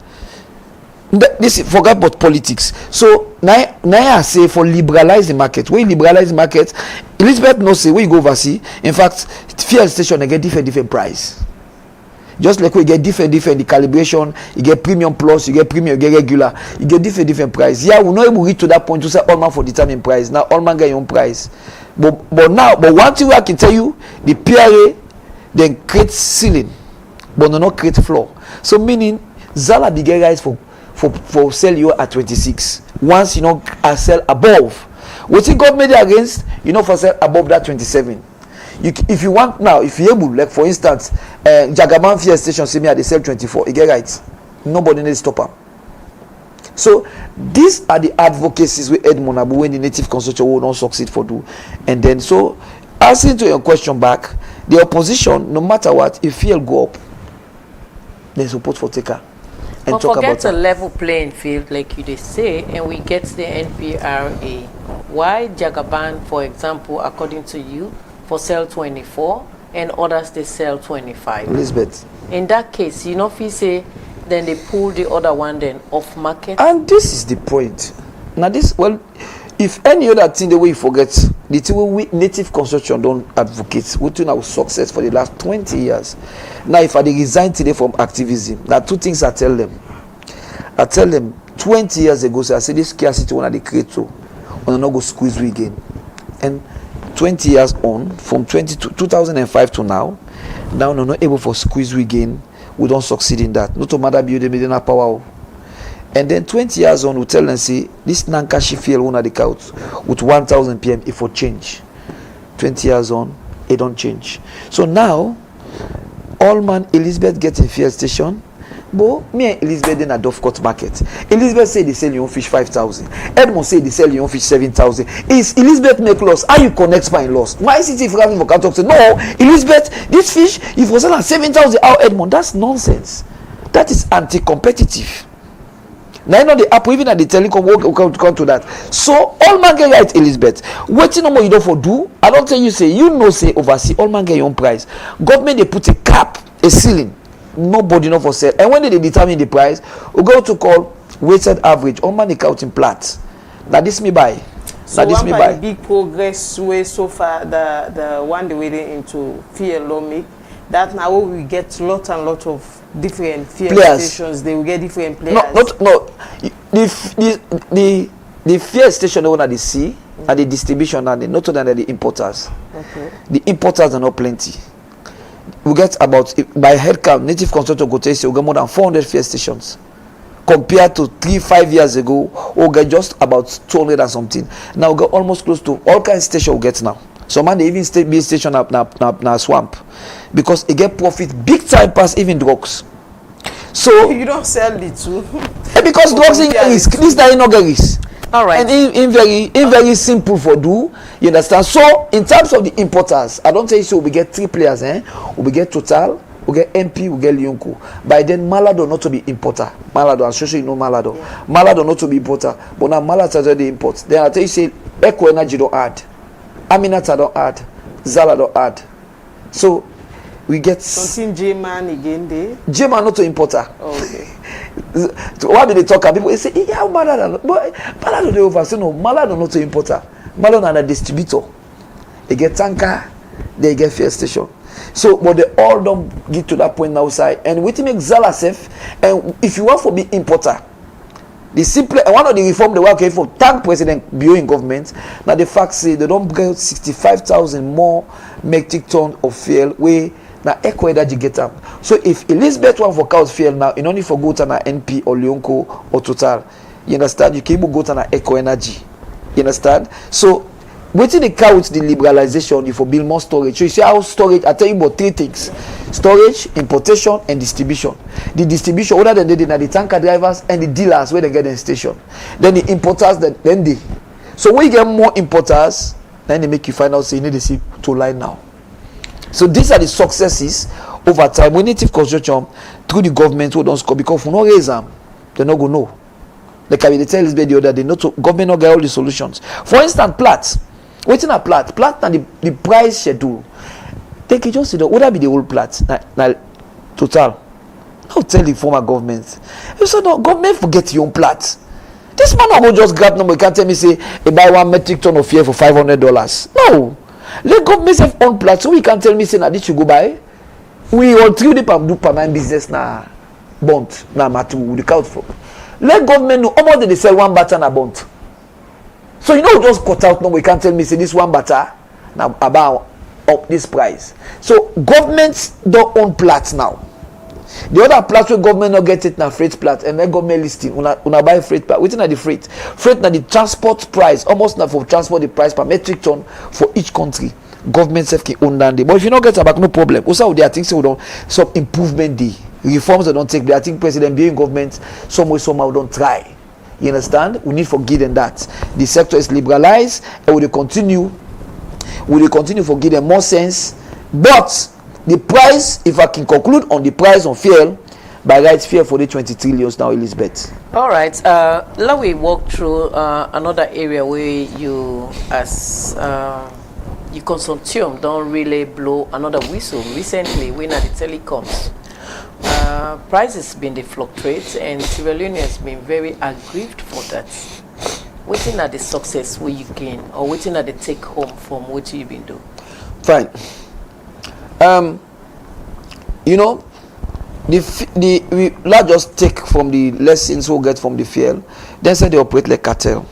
[SPEAKER 5] This forget about politics. So now I say for liberalize the market. When you liberalize the market, Elizabeth no say when you go overseas. In fact, fuel station they get different price. Just like we get different the calibration, you get premium plus, you get premium, you get regular, you get different price. Yeah, we're not able to reach to that point to say all man for determine price. Now all man get your own price. But one thing I can tell you, the PRA then create ceiling, but not create floor. So meaning Zala bigger rise for sell you at 26. Once you know I sell above. What you government against, you know for sell above that 27. If you want now, if you're able, like for instance, Jagaban Fuel Station say me at they sell 24, you get right. Nobody needs to stop them. So these are the advocacies with Edmond Abu when the native consortium will not succeed for do. And then so answering to your question back, the opposition, no matter what, if fuel go up, they support for taker.
[SPEAKER 3] And but forget a level playing field like you say, and we get the NPRA. Why Jagaban, for example, according to you, for sell 24 and others they sell 25?
[SPEAKER 5] Elizabeth.
[SPEAKER 3] In that case, you know if you say then they pull the other one then off market.
[SPEAKER 5] And this is the point. Now this, well, if any other thing the way you forget, the thing we native consortium don't advocate, we do our success for the last 20 years. Now if I resign today from activism, there are 2 things I tell them. I tell them 20 years ago, so I say this scarcity one at the create so when I not go squeeze we again. And 20 years on, from 2005 to now we're not able for squeeze we again. We don't succeed in that. Not to matter build the power. And then 20 years on, we tell them say this Nankashi field one at the couch with 1,000 PM if for change. 20 years on, it don't change. So now, all man Elizabeth getting fuel station, but me and Elizabeth in a Dovecot market. Elizabeth say they sell your own fish 5,000. Edmond say they sell your own fish 7,000. Is Elizabeth make loss? How you connect spine loss? My city for having for cattle say no, Elizabeth, this fish if you sell at 7,000 out Edmond, that's nonsense. That is anti-competitive. Now you know the app even at the telecom will come to that. So all man get right, Elizabeth. Waiting no more you don't for do. I don't tell you say you know say oversee all man get your own price. Government they put a cap, a ceiling. Nobody know for sale. And when they determine the price, we go to call weighted average. All man accounting plat. Now this me buy.
[SPEAKER 4] So this me buy. Big progress way so far the one they waiting into fuel law make. That now we get lot and lot of different fuel stations. They will get different players.
[SPEAKER 5] No. The the fuel station one at the sea and the distribution and the not only the importers.
[SPEAKER 4] Okay.
[SPEAKER 5] The importers are not plenty. We get about by head count, native construction go tell you we get more than 400 fuel stations. Compared to 3-5 years ago, we get just about 200 and something. Now we get almost close to all kinds of stations we get now. Some man they even be station na swamp because it get profit big time pass even drugs. So
[SPEAKER 4] You don't sell it too.
[SPEAKER 5] because drugs in risk, this time no get risk.
[SPEAKER 3] All right.
[SPEAKER 5] And in very simple for do, you understand? So in terms of the importers, I don't tell you so we get 3 players, we get Total, we get MP, we get Lyonco. By then Malado not to be importer. Malado, I'm sure you know Malado. Yeah. Malado not to be importer, but now Malado are the import. Then I tell you say Eco Energy don't add, Aminata don't add, Zala don't add. So we get
[SPEAKER 4] Something J-Man again there.
[SPEAKER 5] J-Man not to importer.
[SPEAKER 4] Okay.
[SPEAKER 5] Why do they talk? People they say, yeah, Malado, but Malado they oversee no. Malado not to importer. Malado and a distributor. They get tanker, they get fuel station. So, but they all don't get to that point now side. And we make Zala safe. And if you want to be importer, the simple and one of the reform they work for thank President Bio in government. Now the fact say they don't get 65,000 more metric ton of fuel where now Eco Energy get up. So if Elizabeth want for cows fuel now, you only for go to na NP or Lyonco or Total. You understand? You can even go to na Eco Energy. You understand? So waiting the car with the liberalization, you for build more storage. So you see how storage, I tell you about 3 things: storage, importation, and distribution. The distribution, other than the tanker drivers and the dealers where they get in station. Then the importers, then they. So when you get more importers, then they make you find out say you need to see to line now. So these are the successes over time. When native construction through the government who don't score because we no raise them, they not go know. Like I tell this the other day, not to, government not get all the solutions. For instance, Platt. Waiting a Platt and the price schedule. Take it just see would that be the old Platt? Now Total. I'll tell the former government. You said no, government forget your own Platt. This man will just grab number. You can't tell me say he buy 1 metric ton of fuel for $500. No. Let government have own Platt, so we can tell me say now this you go buy. We all 3 days do permanent business na bond na matu with the count for. Let government know how much they sell 1 batter na bond. So you know just cut out number. You can't tell me say this 1 batter now about up this price. So governments don't own Platt now. The other Platt where government not get it now freight Platt and then government listing una buy freight Platt. Waiting at the freight na the transport price almost now for transport the price per metric ton for each country. Government self can own that day. But if you don't get about no problem. Also there are things we don't some improvement the reforms they don't take. I think President being government some way somehow don't try. You understand? We need to give them that. The sector is liberalized and we will continue for give them more sense. But the price, if I can conclude on the price on fuel, by right fuel for the 23 years now, Elizabeth.
[SPEAKER 3] All right. Let we walk through another area where you as you consortium don't really blow another whistle. Recently, when at the telecoms, prices been they fluctuate, and Sierra Leone has been very aggrieved for that. Waiting at the success where you gain, or waiting at the take home from what you've been doing.
[SPEAKER 5] Fine. You know, we not just take from the lessons we get from the fuel. Then say they operate like cartel.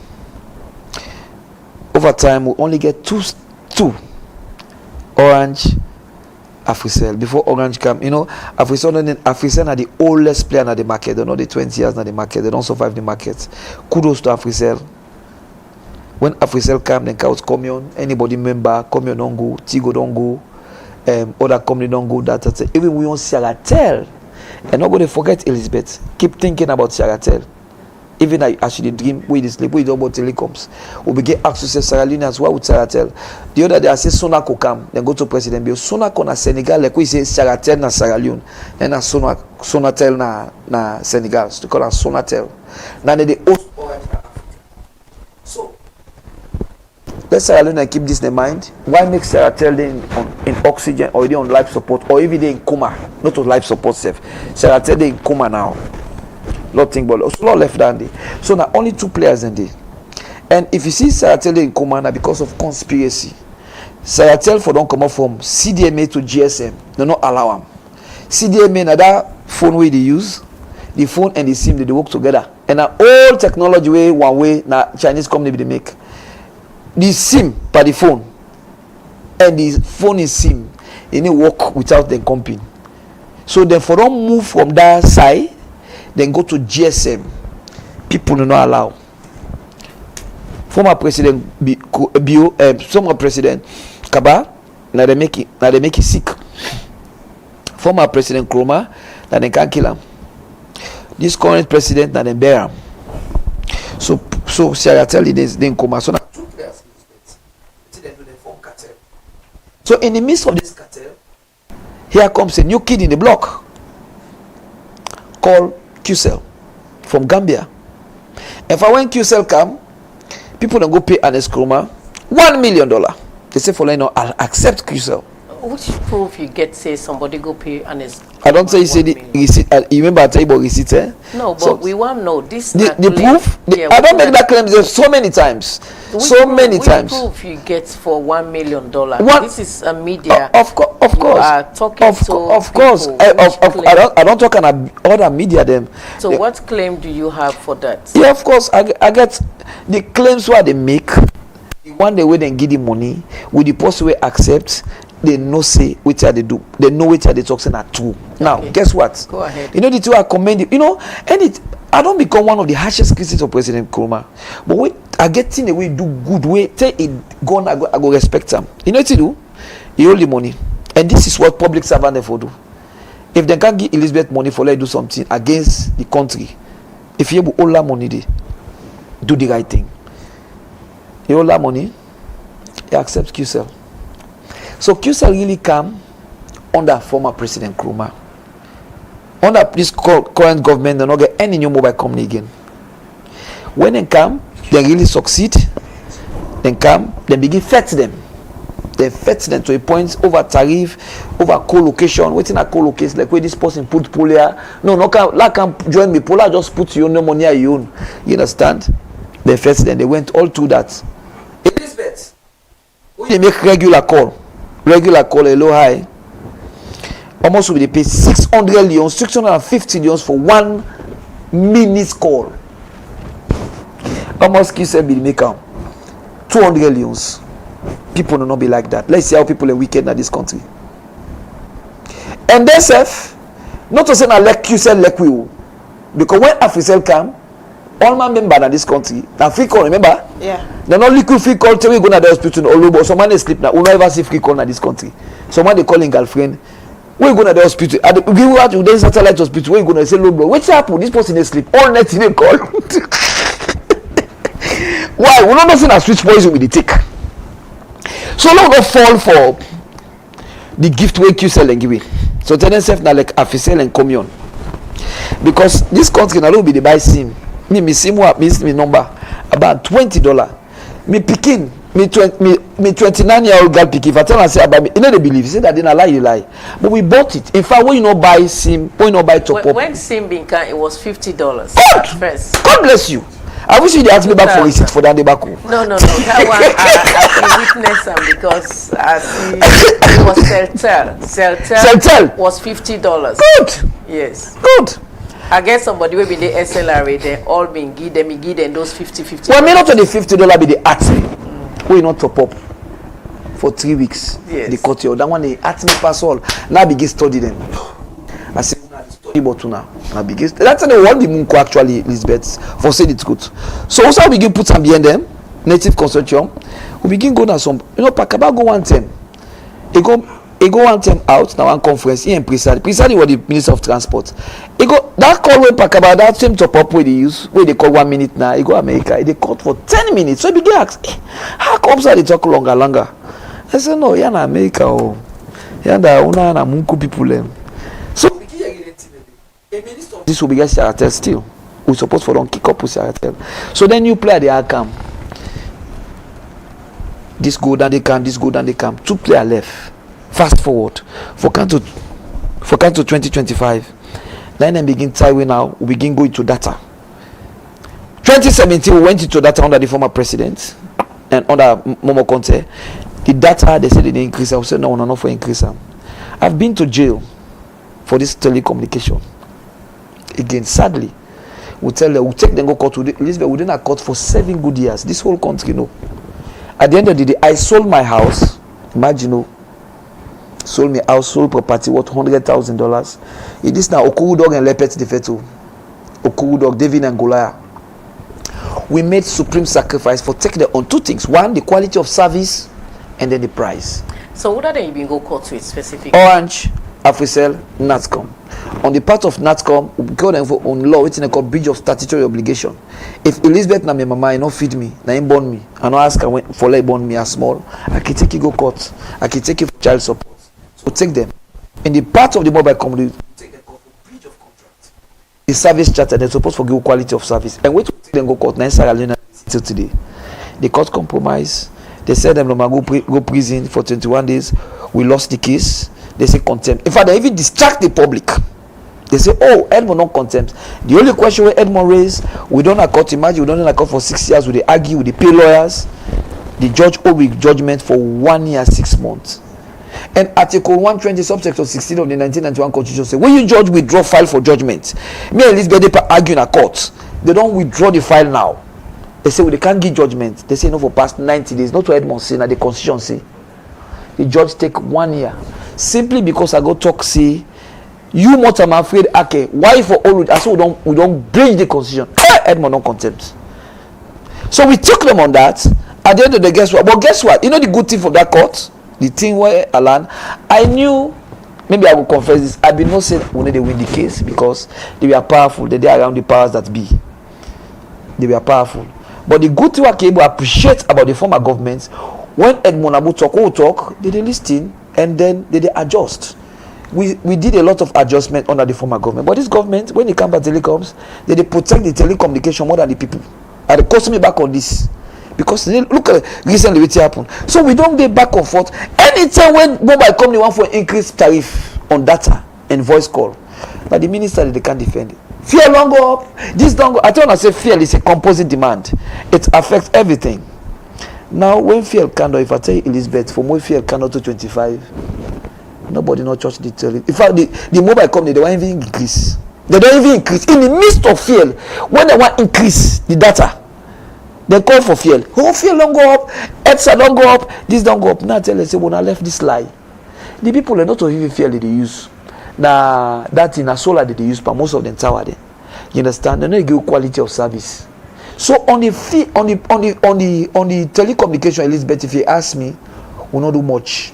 [SPEAKER 5] Over time, we only get two Orange, Africell. Before Orange come, you know, Africell are the oldest player in the market. They know the 20 years in the market. They don't survive the market. Kudos to Africell. When Africell come, then counts Commune. Anybody member, Commune don't go, Tigo don't go, other company don't go. That. Even we on Sierratel, and not going to forget Elizabeth. Keep thinking about Sierratel. Even I actually dream we sleep we don't about telecoms. We get access to Sierra Leone as well with Sierratel. The other day I say Sonaco come, then go to President Bio. Sonaco na Senegal, like we say Sierratel na Sierra Leone, then na Sonatel na Senegal. So they call it Sonatel. Now they host Orange. So let's Sierra Leone keep this in mind. Why make Sierratel in oxygen or on life support or even they in coma, not on life support safe. Sierratel they in coma now. Lot think about also lot left down there. So now only 2 players in there. And if you see Sierratel in coma now because of conspiracy, Sierratel for don't come up from CDMA to GSM. They not allow them. CDMA now that phone way they use, the phone and the SIM they work together. And an old technology way, one way, now Chinese company they make. The SIM by the phone. And the phone is SIM. You need work without the company. So then for them move from that side, then go to GSM. People do not allow. Former President former President Kaba, now they make it sick. Former President Kroma, now they can't kill him. This current president, now they bear him. So Sarah tell you this, then come. So now two players they form cartel. So in the midst of this cartel, here comes a new kid in the block called QCell from Gambia. If I when QCell come, people don't go pay Ernest Kroma $1 million. They say for now I'll accept QCell.
[SPEAKER 3] Which proof you get say somebody go pay Ernest?
[SPEAKER 5] I don't say you say the receipt. You remember I tell you about receipt, eh?
[SPEAKER 3] No, but
[SPEAKER 5] so,
[SPEAKER 3] we want to know this.
[SPEAKER 5] The proof? I don't make that claim so many times. Which
[SPEAKER 3] proof you get for $1 million? This is a media.
[SPEAKER 5] Of course.
[SPEAKER 3] You are talking
[SPEAKER 5] of course. I don't talk on other media them.
[SPEAKER 3] So what claim do you have for that?
[SPEAKER 5] Yeah, of course. I get the claims what they make. The one they way they give the money with the person we accept. They know say which are they do. They know which are they talking are true. Now, guess what?
[SPEAKER 3] Go ahead.
[SPEAKER 5] You know the two are commending. You know, and I don't become one of the harshest critics of President Kroma, but when I get in the way do good way, take it gone. I go respect them. You know what he do? He hold the money, and this is what public servant therefore do. If they can't give Elizabeth money for let do something against the country, if you have all that money, they do the right thing. You hold that money, you accept QCell. So QCell really come under former President Kroma. Under this current government, they don't get any new mobile company again. When they come, they really succeed. Then come, they begin fetch them. They fetch them to a point over tariff, over co-location. Waiting at co-location, like where this person put Polia. No, can't join me. Pola just put your no money at your own. You understand? They fetch them. They went all through that. Elizabeth, when they make regular call, hello, hi. Almost will they pay 600 leons, 650 leons for 1 minute call. Almost QCell will make 200 leons. People will not be like that. Let's see how people are wicked in this country. And then, not to say I like QCell like we, because when Africell come, all my members in this country, now free call, remember?
[SPEAKER 4] Yeah.
[SPEAKER 5] They're not liquid free call till we go to the hospital in Olobo. Someone they sleep now. We never see free call in this country. Someone they calling girlfriend. We go to the hospital. At the give out to the satellite hospital. We go to say low blood. What's happened? This person they sleep all night. They call. Why? We don't know say switch poison with the take. So now don't fall for the gift we QCell and give it. So tell themselves now like Africell and Commune. Because this country now don't be the buy SIM. Me SIM what me number about $20. Me picking me 29-year-old girl pick. If I tell her say about me, you know they believe. Say that they not lie, you lie. But we bought it. In fact, when you not buy SIM, when you not buy top up.
[SPEAKER 3] When SIM being it was $50
[SPEAKER 5] God!
[SPEAKER 3] at first.
[SPEAKER 5] God bless you. I wish you asked me back for receipt for that day back home.
[SPEAKER 3] No. That one I witnessed them because I see it was Celtel.
[SPEAKER 5] Celtel
[SPEAKER 3] was $50.
[SPEAKER 5] Good.
[SPEAKER 3] Yes.
[SPEAKER 5] Good.
[SPEAKER 3] I guess somebody will be the SLRA. They all been give them those 50.
[SPEAKER 5] Well, me not to the $50 be the at me. We not top up for 3 weeks.
[SPEAKER 3] Yes.
[SPEAKER 5] They cut you. That one they at me pass all. Now begin study them. I say study but now. Now begin. That's the one the Munko actually Elizabeth for say the truth. So also we begin put some behind them. Native consortium. We begin go down some. You know, Pakaba go one time. He go one time out now one conference. He and Prisadi was the Minister of Transport. He go that call where Pakaba that same top up where they use where they call 1 minute now. He go America. They called for 10 minutes. So he begin ask, how comes that they talk longer? I said no, you're not America. Oh, you're na Munku people. So this will be just Sharatel still. We supposed for don't kick up with Sharatel. So then you play the outcome. This go down they come. 2 players left. Fast forward for Kanto 2025. Then they begin Taiwan now. We begin going to data. 2017 we went into data under the former president and under Momo Conte. The data they said they didn't increase. I said no, not for increase. I've been to jail for this telecommunication. Again, sadly, We tell them, we take them go court. Elizabeth, we didn't court for 7 good years. This whole country, At the end of the day, I sold my house. Imagine, sold my house, sold property worth $100,000. It is now Okuru Dog and Lepet the Fetu. Okuru Dog, David and Goliath. We made supreme sacrifice for taking them on 2 things. One, the quality of service, and then the price.
[SPEAKER 3] So what are they you been go court with specifically?
[SPEAKER 5] Orange, Africell, NATCOM. On the part of NATCOM, we go them for on law, it's called breach of statutory obligation. If Elizabeth na my mama, no feed me, na him born me, I no ask her for like born me as small, I can take you go court, I can take you for child support. So take them. In the part of the mobile company, take them court for breach of contract. The service charter, they're supposed to give quality of service. And wait to take them go court, now till today. The court compromise. They said them go prison for 21 days. We lost the case. They say contempt. In fact, they even distract the public. They say, oh, Edmond not contempt. The only question where Edmond raised, we don't accord. Imagine we don't accord for 6 years. We argue with the pay lawyers. The judge owed judgment for 1 year 6 months. And Article 120, subsection 16 of the 1991 Constitution say, when you judge withdraw file for judgment, me and Elizabeth they argue in a court. They don't withdraw the file now. They say, well, they can't give judgment. They say, no, for past 90 days. Not to Edmond say, now the Constitution say. The judge take 1 year. Simply because I go talk, say, you much I'm afraid, okay, why for all, I say we don't breach the Constitution. Edmond don't contempt. So we took them on that. At the end of the guess what? But guess what? You know the good thing from that court? The thing where Alan, I knew, maybe I will confess this, I be not saying when they win the case because they were powerful. They are around the powers that be. They were powerful. But the good thing I can appreciate about the former government, when Edmond Abu talk, they listen and then they adjust. We did a lot of adjustment under the former government. But this government, when it comes to telecoms, they protect the telecommunication more than the people. And they cost me back on this. Because look at recently what happened. So we don't get back and forth. Anytime when mobile company want for increased tariff on data and voice call, but the minister they can't defend it. Fuel don't go up. This don't go. I don't want to say fuel is a composite demand. It affects everything. Now when fuel candle, if I tell you Elizabeth, for more fuel candle to 25, nobody not touch the tele. In fact, the mobile company they won't even increase. They don't even increase in the midst of fuel. When they want increase the data, they call for fuel. Oh, fuel don't go up. ETSA don't go up. This don't go up. Now tell us say when I left this lie, the people are not even fuel they use. Now that in a solar that they use, but most of them tower there. You understand? They don't give quality of service. So on the telecommunication, Elizabeth, if you ask me, we not do much.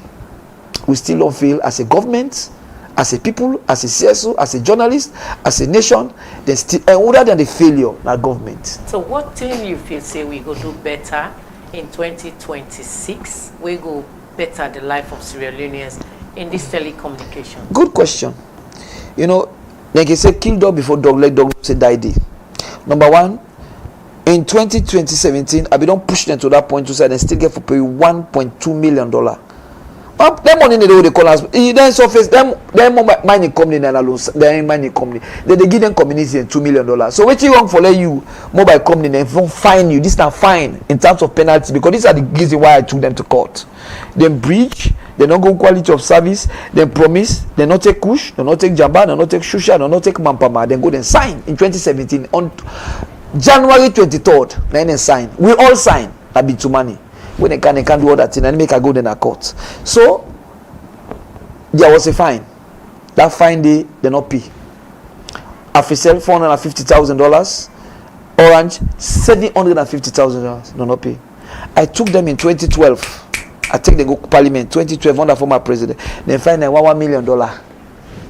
[SPEAKER 5] We still don't feel as a government, as a people, as a CSO, as a journalist, as a nation, then still other than the failure of government.
[SPEAKER 3] So what thing you feel say we go do better in 2026? We go better the life of Sierra Leoneans in this telecommunication?
[SPEAKER 5] Good question. You know, like you say, kill dog before dog, let dog say die day. Number one, in 2017, I don't push them to that point to say they still get for pay $1.2 million. Them money they call us. Then surface them mining company and alone. Them mining company. They give them community $2 million. So what you want for let you mobile company they won't fine you. This is not fine in terms of penalty because these are the reasons why I took them to court. Then breach. They don't go quality of service. They promise. They not take kush. They not take jamba. They not take shusha. They not take mampama. Then go then sign in 2017 on January 23rd. Then sign. We all sign. That be too money. When they can do all that thing and make a go then a court. So there was a fine. That fine they not pay. Africell $450,000. Orange $750,000. They not pay. I took them in 2012. I take them go Parliament 2012 under former president. Then find them $1 million.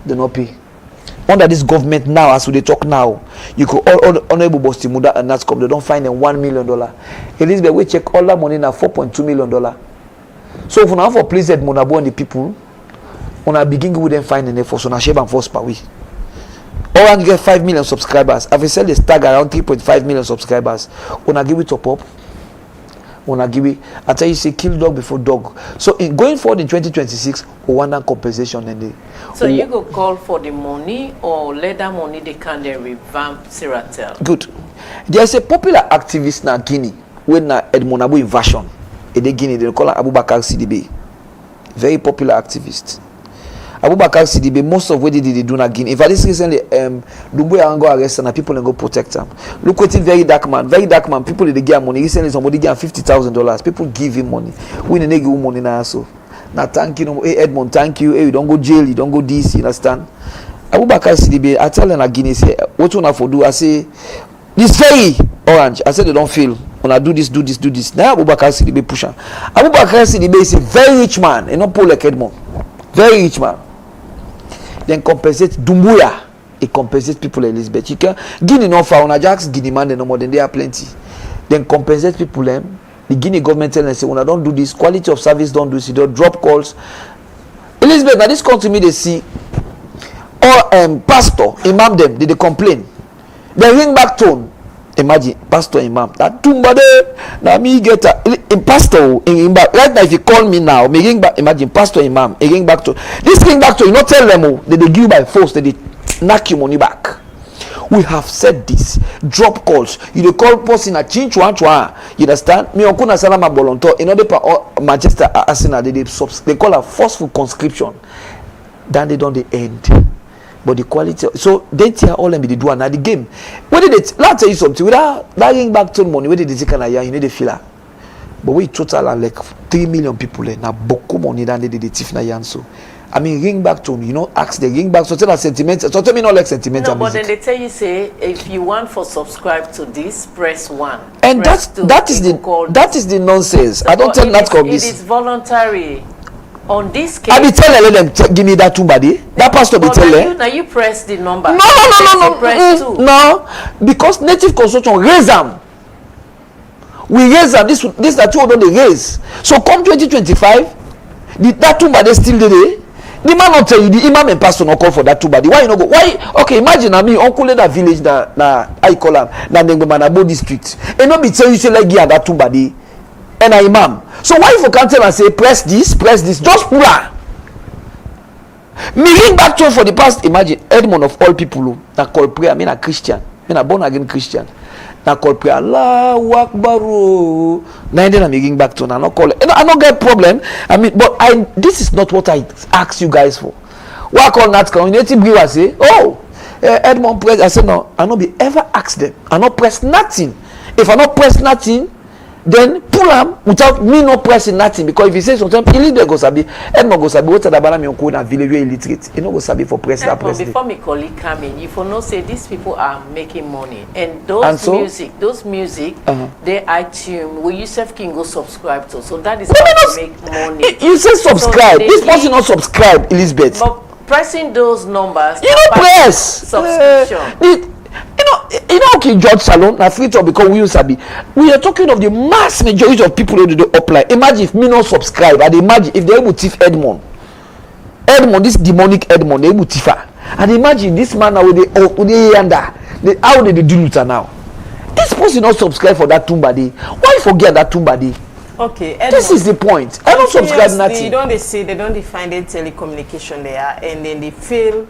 [SPEAKER 5] They not pay. Under this government now, as we talk now, you could all honorable Bosti Muda and NATCOM, they don't find them $1 million. Elizabeth, we check all that money now $4.2 million. So if we now for please Edmond Abu and the people, when I begin with them finding them for so na share and force per week. Orange get 5 million subscribers. I've said they stagger around 3.5 million subscribers. When I give it top up, when I give it, I tell you say kill dog before dog. So in going forward in 2026, we want that compensation and they.
[SPEAKER 3] So you go call for the money or let that money they can then revamp Siratel?
[SPEAKER 5] Good. There's a popular activist now Guinea when na Edmond Abu invasion. In the Guinea they call her Abubakar CDB. Very popular activist. Abubakar Sidibe, most of what they do na Guinea. In fact, this recently, Dumbuya and go arrest and people and go protect them. Look what very dark man, people they give money. Recently, somebody give $50,000. People give him money. We need to give him money now, so. Now, thank you, hey, Edmond, thank you. Hey, you don't go jail, you don't go DC, you understand? Abubakar Sidibe, I tell them Guinea, say, what you want to do? I say, this very orange. I said, they don't feel. When I do this. Now, Abubakar Sidibe push on. Abubakar Sidibe is a very rich man, and not poor like Edmond. Very rich man. Then compensate Dumbuya. It compensates people like Elizabeth. You can Guinea no for on Ajax, Guinea man, no more than they are plenty. Then compensate people them. The Guinea government tell them say, when I don't do this, quality of service don't do this, you don't drop calls. Elizabeth, now this country me they see or pastor, imam them, they complain. They ring back tone. Imagine pastor imam that tumbade na me get a pastor in back right now. If you call me now, me ring back. Imagine pastor imam ring back to this ring back to you. Not tell them they give you by force. They knock your money back. We have said this. Drop calls. You dey call person a change one. You understand? Me uncle na salama volunteer. In order for Manchester Arsenal they call a forceful conscription. Then they don't the end. But the quality, so they tear all them be the do now the game. Where did it? Let me tell you something. Without bringing back to money, where did they take an aya? You need the filler. But we total are like 3 million people. Now boku money than they did the tiff na yan so. I mean, ring back to me. You know, ask the ring back. So tell us sentiment. So tell me not like sentimental.
[SPEAKER 3] No, but then they tell you say if you want for subscribe to this, press 1.
[SPEAKER 5] And
[SPEAKER 3] press
[SPEAKER 5] that is the nonsense. I don't tell that
[SPEAKER 3] this. It is voluntary. On this case,
[SPEAKER 5] I be telling them give me that tumbadi. That pastor be telling.
[SPEAKER 3] Now you press the number.
[SPEAKER 5] No.
[SPEAKER 3] Press 2.
[SPEAKER 5] No, because native construction raise them. We raise them. This are two of them they raise. So come 2025, that tumbadi still there. The man not tell you the imam and pastor not call for that tumbadi. Why you not go? Why? Okay, imagine me uncle that village na I call am na Manabo district. And not be tell you say like yeah that tumbadi. And an imam. So why if you can't tell and say press this, just pull her. Me ring back to for the past. Imagine Edmond of all people that call prayer. Me a Christian. Me a born again Christian. That call prayer. Allahu Akbar. Now then I'm ring back to. I not call it. I not get problem. I mean, but this is not what I ask you guys for. What I call that community brewer say, oh, Edmond press. I said no. I not be ever ask them. I not press nothing. If I not press nothing, then pull am without me not pressing nothing, because if you say sometimes illiterate go sabi Edmond go sabi what the bala me uncle na village illiterate you no go sabi for press that press
[SPEAKER 3] before me colleague come in. You for know say these people are making money and those music they iTunes we yourself can go subscribe to, so that is how they make money.
[SPEAKER 5] You say subscribe, so this person not subscribe, Elizabeth,
[SPEAKER 3] but pressing those numbers
[SPEAKER 5] you don't press
[SPEAKER 3] subscription.
[SPEAKER 5] You know, okay, George Salon, na free talk because we use sabi. We are talking of the mass majority of people who do the apply. Imagine if me not subscribe, and imagine if they able to thief Edmond, this demonic Edmond, they able to thief her. And imagine this man now with the under, how they do it now. This person not subscribe for that tumbadi. Why forget that tumbadi?
[SPEAKER 4] Okay,
[SPEAKER 5] Edmond, this is the point. I don't subscribe nothing.
[SPEAKER 4] They don't define the telecommunication there, and then they fail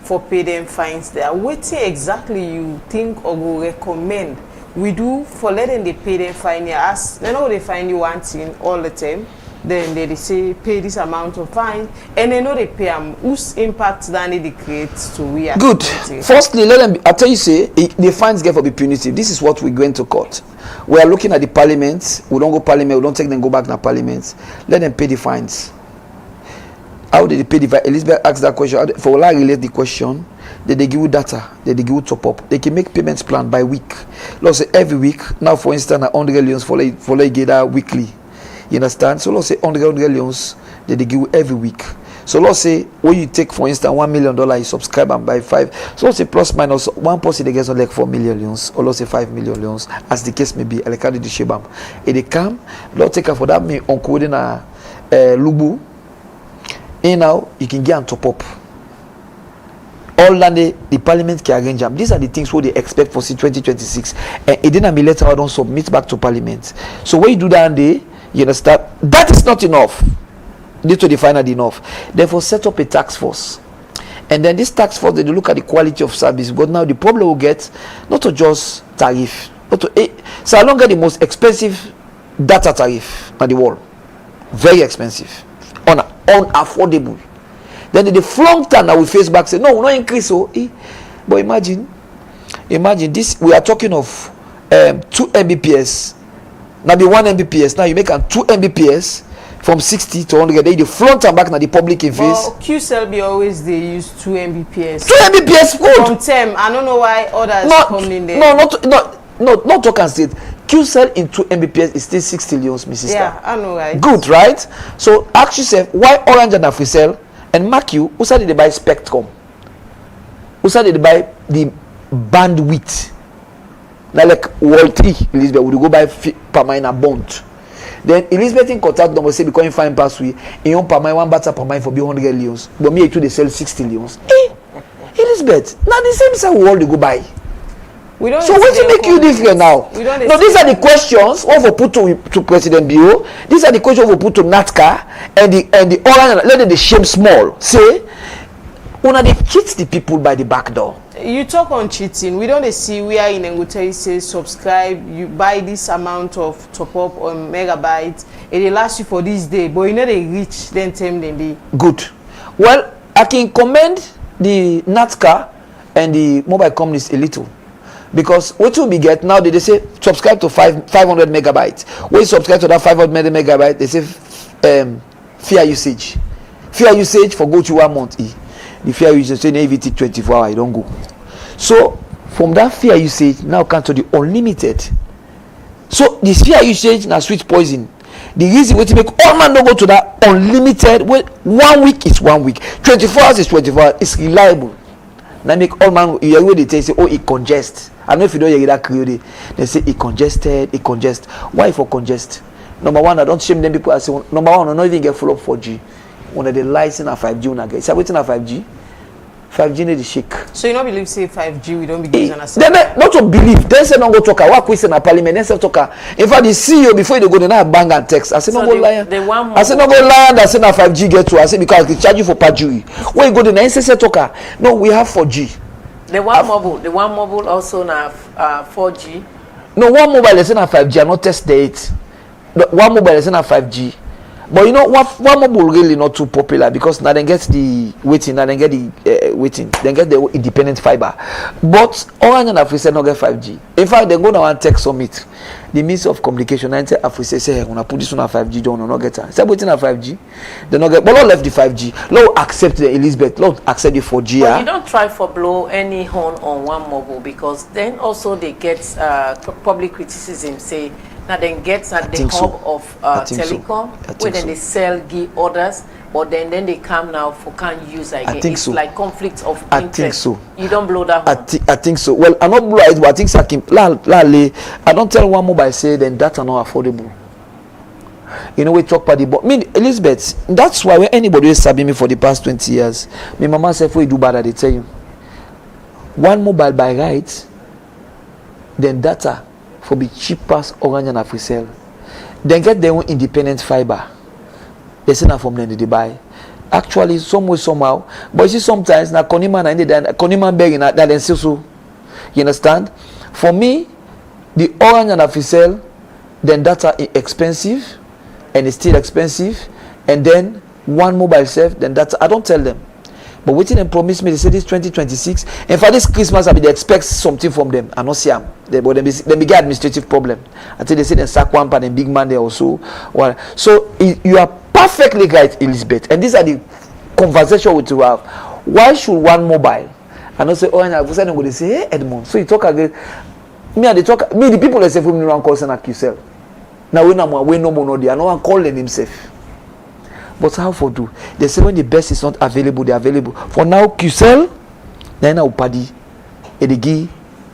[SPEAKER 4] for pay them fines there. What exactly you think or will recommend we do for letting they pay them fine here? As they know they find you one thing all the time, then they say pay this amount of fine, and they know they pay whose impact that they create to we as
[SPEAKER 5] good. Firstly, let them I tell you say the fines get for be punitive. This is what we're going to court. We are looking at the parliament. We don't go parliament, we don't take them go back to parliament. Let them pay the fines. How did they pay the fine? Elizabeth asked that question. For all I relate the question, they give you data, they give you top up. They can make payments plan by week. Let's say every week. Now, for instance, 100 loans for get that weekly. You understand? So let's say 100 loans, they give you every week. So let's say when you take, for instance, $1 million, you subscribe and buy 5. So let's say plus minus one person they get like 4 million loans, or let's say 5 million loans, as the case may be. Like the shebam. If they come, let's take for that me on coding a lubu. And now you can get on top up. All that the parliament can arrange them. These are the things what they expect for 2026. And it didn't be later I don't submit back to parliament. So when you do that day, you understand that is not enough. Need to define it enough. Therefore, set up a task force. And then this task force they look at the quality of service. But now the problem will get not to just tariff, but to so I don't get the most expensive data tariff on the world. Very expensive. Unaffordable. Then they flunked and now we face back say no, we not increase so. But imagine this. We are talking of 2 Mbps. Now be 1 Mbps. Now you make a 2 Mbps from 60 to 100. Then the front and back now the public in face.
[SPEAKER 4] Well, QCell be always they use 2 Mbps.
[SPEAKER 5] 2 Mbps good.
[SPEAKER 4] From them, I don't know why others come in there.
[SPEAKER 5] Not talk and say it. QCell in 2 Mbps is still 60 leons, my sister.
[SPEAKER 4] Yeah, I know, right?
[SPEAKER 5] Good, right? So ask yourself why Orange and Africell and mark you, who said they buy Spectrum? Who said they buy the bandwidth? Now like World 3, Elizabeth would go buy per mine a bond. Then Elizabeth in contact number say because you find password, you own per mine 1 baht per mine for 100 leons. But me too they sell 60 leons. Elizabeth, now the same side world they go buy.
[SPEAKER 4] We don't
[SPEAKER 5] So what to make you different now? No, these are the questions what we put to President Bio. These are the questions we put to NATCA and the Orange. Let them the shame small. Say, una they cheat the people by the back door.
[SPEAKER 4] You talk on cheating. We don't see where in Engutei say subscribe, you buy this amount of top up on megabytes, and they last you for this day, but you know they reach then time then they
[SPEAKER 5] good. Well, I can commend the NATCA and the mobile companies a little. Because what will be get now they say subscribe to 500 megabytes. When you subscribe to that 500 megabytes, they say fair usage. Fair usage for go to 1 month. The fair usage say EVT 24 hours, I don't go. So from that fair usage now come to the unlimited. So this fair usage now sweet poison. The reason we to make all man don't go to that unlimited. Well, 1 week is 1 week. 24 hours is 24 hours. It's reliable. Now make all man you hear they say oh it congest. I don't know if you don't hear that clearly. They say it congested, it congest. Why for congest? Number one, I don't shame them people. I say number one, I don't even get full of 4G. When they license a 5G, when I get. Is waiting a 5G? 5G need the shake.
[SPEAKER 4] So you don't believe say 5G we don't be using as
[SPEAKER 5] they not to believe. They say don't go talk. What question a parliament? They say talk. In fact, the CEO before they go, they now bang and text. I say no go lie. I say no go lie. I say now 5G get to. I say because they charge you for perjury. When you go to the say talk. No, we have 4G.
[SPEAKER 3] The one mobile also now 4G.
[SPEAKER 5] No, one mobile is not 5G. I not test it. One mobile is not 5G. But you know what? One mobile really not too popular because now they get the waiting, now they get the waiting, they get the independent fiber. But Orange and Africell not get 5G. In fact, they go now and tech summit. The means of communication, and Africell say, "Hey, when put this on a 5G, don't not get it." Say waiting a 5G, they not get. But Lord left the 5G. Lord accept the Elizabeth. Lord accept the 4G.
[SPEAKER 3] But you don't try for blow any horn on one mobile because then also they get public criticism. Say. Now then gets at the hub of telecom where then they sell give orders but then they come now for can't use again. It's so. Like conflict of interest. I think so. You don't blow that horn.
[SPEAKER 5] I think so. Well, I not blow it, but I think so. I don't tell one mobile say then that's not affordable. You know we talk about the but me Elizabeth, that's why when anybody is serving me for the past 20 years, my mama said for you do bad they tell you. One mobile by right, then data for be cheapest Orange and Africell. Then get their own independent fiber. They send from them they buy. Actually, some way somehow. But you see sometimes na Konima and Konima beg that then so. You understand? For me, the Orange and Africell, then data is expensive and it's still expensive. And then one mobile self, then data I don't tell them. But waiting and promise me, they say this 2026. And for this Christmas, I mean, they expect something from them. I not see them. But they get administrative problem. I think they say they sack one part and big man there also. Well, so you are perfectly right, Elizabeth. And these are the conversation we to have. Why should one mobile? I not say, oh, and I go they say, hey, Edmond. So you talk again. The people that say for me around calling QCell. Now we no more there. No one calling himself. But how for do? They say when the best is not available, they're available. For now, QCell, then now Paddy, they give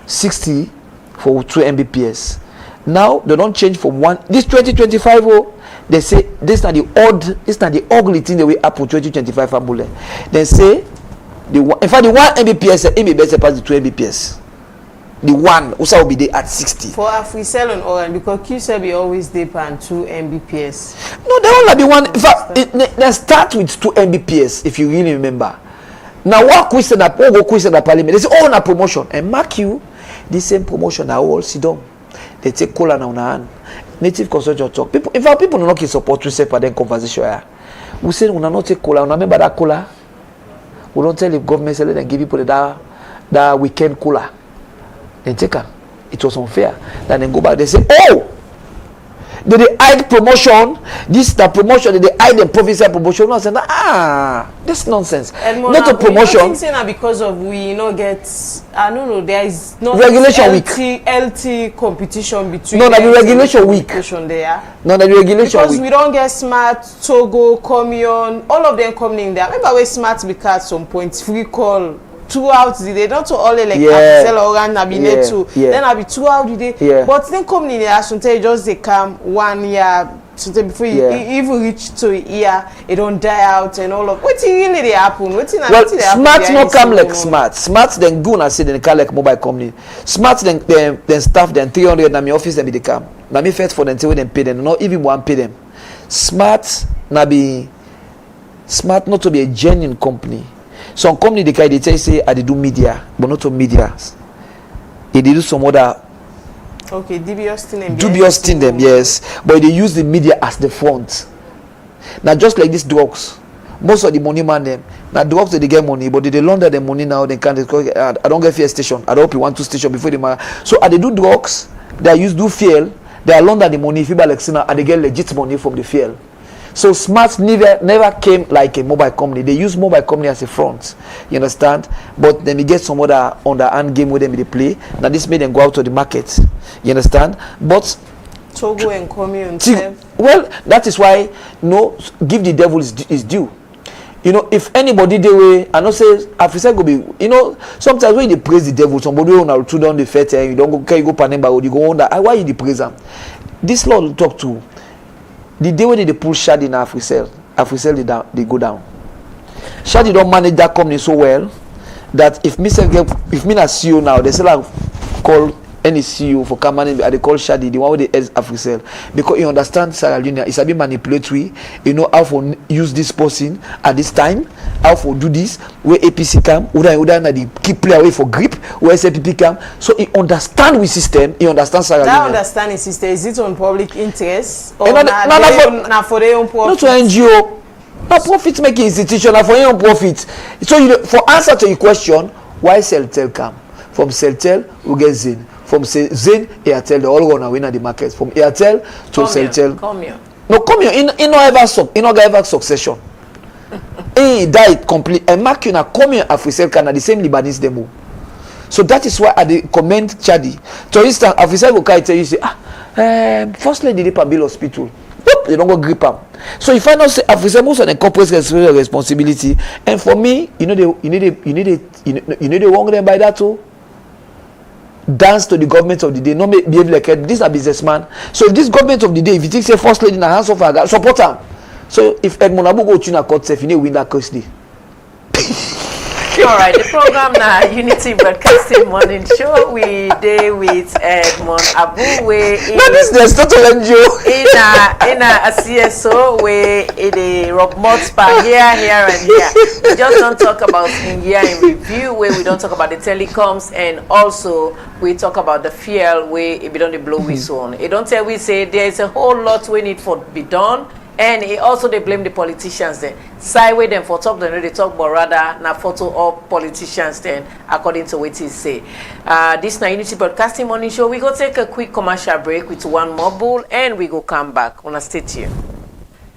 [SPEAKER 5] 60 for 2 Mbps. Now they don't change from one. This 2025, oh, they say this is not the ugly thing that we up for 2025 formula. They say in fact the 1 Mbps, Mbps pass the 2 Mbps. The one also will be there at 60.
[SPEAKER 4] For Africell and Orange, because QCell be always there and 2 Mbps.
[SPEAKER 5] No, they only be one. In fact, they start with 2 Mbps if you really remember. Now, what question that parliament? They say, oh, na promotion. And mark you, the same promotion now all sit down. They take cola now na hand. Native consortium talk. People, in fact, people do not support to say for them conversation. We say, we not take cola. We remember that cola. We don't tell the government say let them give people that weekend cooler. Then take her. It was unfair. Then they go back. They say, oh, they hide promotion. This the promotion. They hide the provincial promotion. I said, this nonsense. Not a promotion.
[SPEAKER 4] Because of we get. I don't know. There is no
[SPEAKER 5] regulation
[SPEAKER 4] LT competition between.
[SPEAKER 5] No, that the regulation week.
[SPEAKER 4] There.
[SPEAKER 5] No, that the regulation
[SPEAKER 4] because
[SPEAKER 5] week.
[SPEAKER 4] We don't get Smart, Togo, Comion, all of them coming in there. Remember we Smart because at some point free call. Throughout the day, not to all like sell or too. Then I'll be throughout the day. But then coming in there, sometimes just they come 1 year, sometimes before you even reach to a year, it don't die out and all of. What really they happen?
[SPEAKER 5] Smart not come like Smart. Smart then go and say they call like mobile company. Smart then staff then 300 na my office then they come. Na me first for them till them pay them. Not even one pay them. Smart not to be a genuine company. Some company they tell you say I do media, but not to media. They do some other
[SPEAKER 4] dubious thing.
[SPEAKER 5] Dubious thing them, yes. But they use the media as the front. Now just like these drugs, most of the money man them. Now drugs they get money, but they launder the money now. They can't. I don't get fear station. I don't hope you want 2 station before they so they do drugs. They do fuel. They launder the money. If you buy like and they get legit money from the fuel. So Smart never came like a mobile company. They use mobile company as a front. You understand? But then we get some other underhand game with them they play. Now this made them go out to the market. You understand? But
[SPEAKER 4] Togo and Comion.
[SPEAKER 5] Well, that is why give the devil is due. If anybody they way, I know say Africa go be. Sometimes when they praise the devil, somebody will to down the fete and you don't go carry go panemba, you go under. Why you praise them? This Lord will talk to. The day when they pull Shadi in Africell they go down. Shadi don't manage that company so well that if me not CEO now, they say like call any CEO for company, they call Shadi, the one with the heads Africell, because you understand Sarah Junior, it's a bit manipulatory. You know how to use this person at this time, how to do this, where APC come, where they keep play away for grip, where SAPP come. So he understand with system, he understand Sarah Junior.
[SPEAKER 4] That understanding system, is it on public interest or
[SPEAKER 5] not
[SPEAKER 4] for their own profit?
[SPEAKER 5] Not to NGO. Not profit making institution, for your own profit. So for answer to your question, why Celtel come? From Celtel we get Zen. From Zen, Airtel, they all gonna win at the market. From Airtel to Celtel. No, come here. In no ever succession. He died complete. And mark you na come here Africell can the same Lebanese demo. So that is why I commend Chadi. For instance, Africell go tell you say, first lady dey Pambil hospital. They don't go grip am. So if I not say Africell most of the corporate responsibility, and for me, you need to wrong them by that too. Dance to the government of the day, not behave like it. This is a businessman. So if this government of the day, if you think say first lady in the hands of her, support her. So if Edmond Abu go to a court, if you need win that case day.
[SPEAKER 3] All right, the program now Unity Broadcasting Morning Show. We day with Edmond Abu.
[SPEAKER 5] That is the total NGO.
[SPEAKER 3] In a CSO where it rock mods by here and here. We just don't talk about in year in review where we don't talk about the telecoms, and also we talk about the fuel where it be done the blow whistle on. It don't tell we say there's a whole lot we need for be done. And he also they blame the politicians then. Sideway them for talk, they talk, but rather na photo of politicians then, according to what he say. This na Unity Broadcasting Morning Show. We go take a quick commercial break with one mobile, and we go come back. Wanna stay tuned.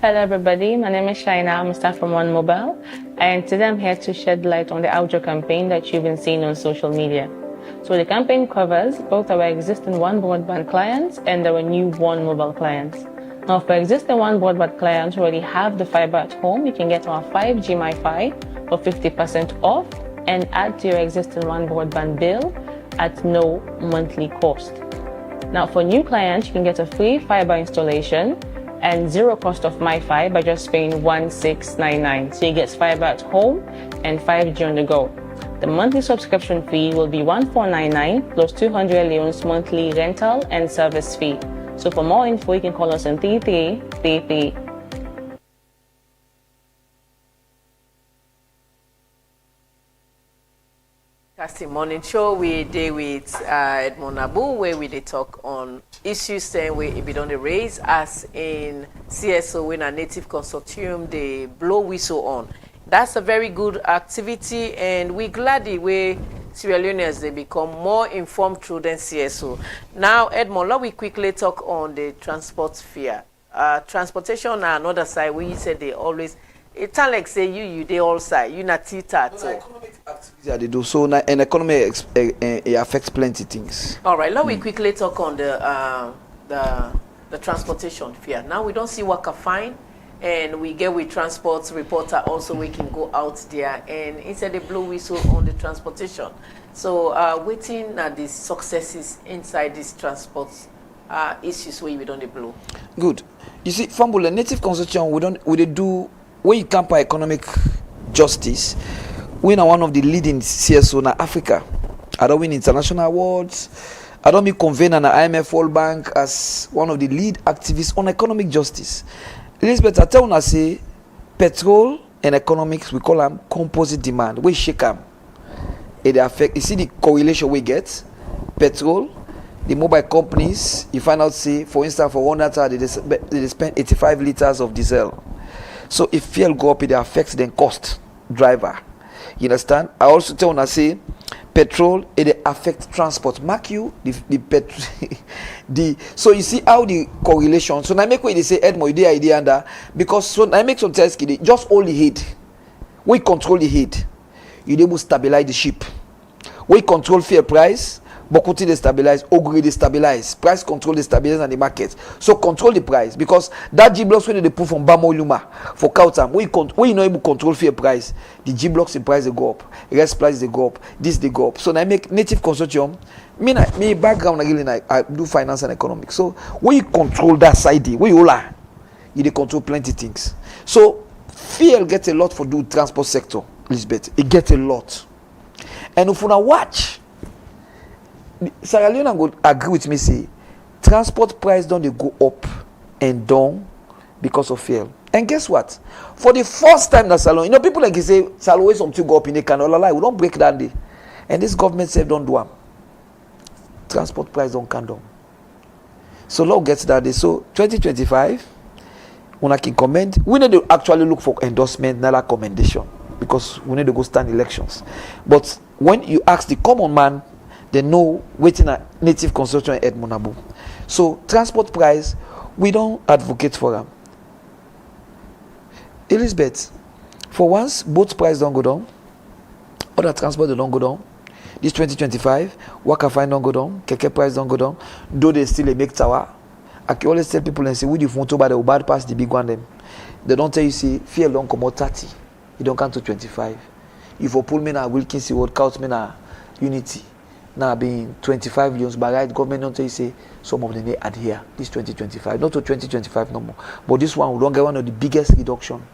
[SPEAKER 6] Hello everybody, my name is Shaina. I'm a staff from One Mobile, and today I'm here to shed light on the outdoor campaign that you've been seeing on social media. So the campaign covers both our existing One Broadband clients and our new One Mobile clients. Now, for existing One Broadband clients who already have the fiber at home, you can get our 5G MiFi for 50% off and add to your existing One Broadband bill at no monthly cost. Now, for new clients, you can get a free fiber installation and zero cost of MiFi by just paying $1699. So you get fiber at home and 5G on the go. The monthly subscription fee will be $1499 plus 200 leones monthly rental and service fee. So for more info, you can call us on 3333.
[SPEAKER 3] Casting Morning Show, we day with Edmond Abu, where we talk on issues saying we be on the raise as in CSO when a native consortium they blow whistle on. That's a very good activity, and we're glad the way Sierra Leoneans, they become more informed through the CSO. Now, Edmond, let me quickly talk on the transport fare. Transportation on another side, where you said they always, it's like say you they all side, you not tita.
[SPEAKER 5] No, economic activity they do, so an economy it affects plenty things.
[SPEAKER 3] All right, let me quickly talk on the transportation fare. Now, we don't see worker fine. And we get with transport reporter also, we can go out there and instead they blow whistle on the transportation. So waiting at the successes inside these transport issues where we don't blow.
[SPEAKER 5] Good. You see, Fambula Native Consortium, we do where you camp economic justice. We are one of the leading CSO in Africa. I don't win international awards. I don't be convened an IMF World Bank as one of the lead activists on economic justice. Elizabeth, I tell you, say, petrol and economics, we call them composite demand. We shake them. It affect. You see the correlation we get. Petrol, the mobile companies, you find out, say, for instance, for 1 liter, they spend 85 liters of diesel. So if fuel go up, it affects the cost driver. You understand? I also tell you, say, petrol, it affects transport. Mark you the petrol. So you see how the correlation. So now make way they say Edmond, you idea under because so I make some tests just hold the head. We control the head. You able to stabilize the ship. We control fair price. Bokuti they stabilize, Ogre they stabilize, price control they stabilize on the market. So control the price because that G blocks when they put from Bamo Luma for Kautam, we not able to control fair price. The G blocks in price they go up, rest price they go up, this they go up. So now I make Native Consortium. Me background again, I do finance and economics. So when you control that side, where you are, you they control plenty things. So fear gets a lot for the transport sector, Elizabeth. It gets a lot, and if you now watch. Sierra Leone would agree with me, say, transport price don't they go up and down because of fuel. And guess what? For the first time that Salon, people like you say, Salon something go up in the canal, we don't break that day. And this government said don't do them. Transport price don't come down. So law gets that day. So 2025, when I can comment, we need to actually look for endorsement, not a commendation, because we need to go stand elections. But when you ask the common man, they know waiting a Native Consortium at Monabu. So transport price, we don't advocate for them. Elizabeth, for once boat price don't go down, other transport they don't go down. This 2025, worker fine don't go down, keke price don't go down, though they still make tower. I can always tell people and say, we the photo by the bad pass the big one them. They don't tell you see fear don't come out 30, you don't come to 25. If you pull me now Wilkinson would count me now Unity. Now being 25 years, but right government don't tell you say some of them they adhere this 2025, not to 2025 no more. But this one we don't get one of the biggest reduction.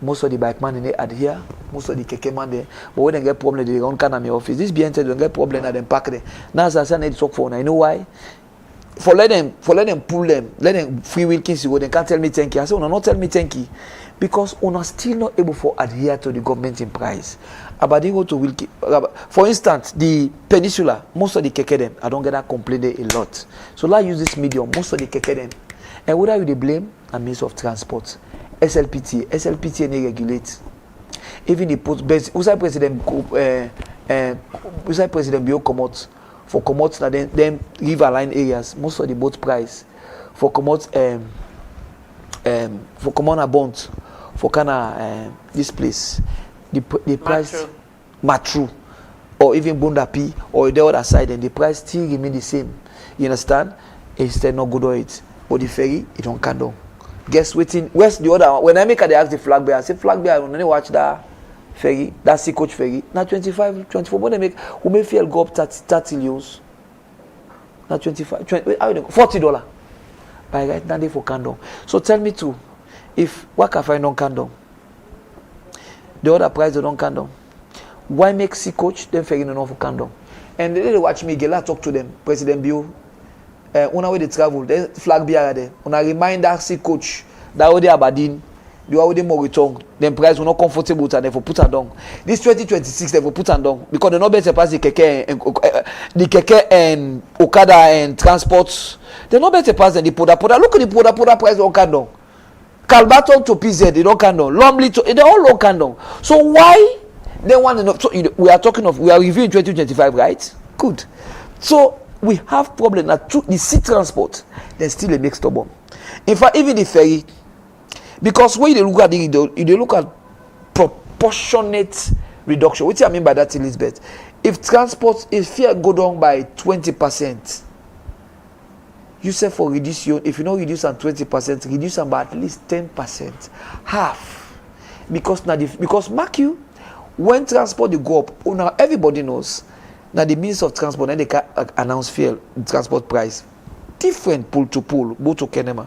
[SPEAKER 5] Most of the bike man they adhere, most of the keke man there. But when they get problem, they don't come to my office. This BNT don't get problem and then pack there. Now as I say they talk for, I know why. For let them pull them, let them free Wilkins go. They can't tell me thank you. I say, not tell me thank you. Because we are still not able to adhere to the government in price. About they go to Wilkie. For instance, the Peninsula, most of the keke them, I don't get that complaint a lot. So let's use this medium, most of the keke them. And what are you they blame? A means of transport. SLPT they regulate. Even the post Usai President Bio come out for come out na them river line areas, most of the boat price for come out for come on a bond for kind this place the price Matru or even Bundapi or the other side, and the price still remain the same. You understand? It's still not good on it, but the ferry it don't come down. Guess waiting. Where's the other one? When I make a they ask the flag bearer, I say flag bearer, when they watch that ferry, that sea coach ferry, now 25, 24, but they make who may feel go up 30 years. Now 25, 20, $40. By right now they for candle. So tell me too, if worker find don't candle, the other price they don't candle. Why make sea coach them ferry no for candle? And they watch me get talk to them, President Bio. Una way they travel, they flag bearer there. Una remind that sea coach that way they Aberdeen, the way they Moritong, then price will not comfortable and they for put her down. This 2026 they for put her down because they not better pass the keke and Okada and transports. They not better pass than the Poda. Look at the Poda price on down. Calbaton to PZ, they don't count on. Lumley to, they all don't count on. So why they want to know? So we are talking of, we are reviewing 2025, right? Good. So we have problem that the sea transport, there's still a mixed problem. In fact, even the ferry, because when you look at it, you look at proportionate reduction. What do I mean by that, Elizabeth? If transport, if fare go down by 20%, you say for reduce your, if you don't reduce on 20%, reduce them by at least 10%, half. Because now, because mark you, when transport they go up, oh, now everybody knows. Now the means of transport, then they can announce fuel transport price different pull to pull, go to Kenema.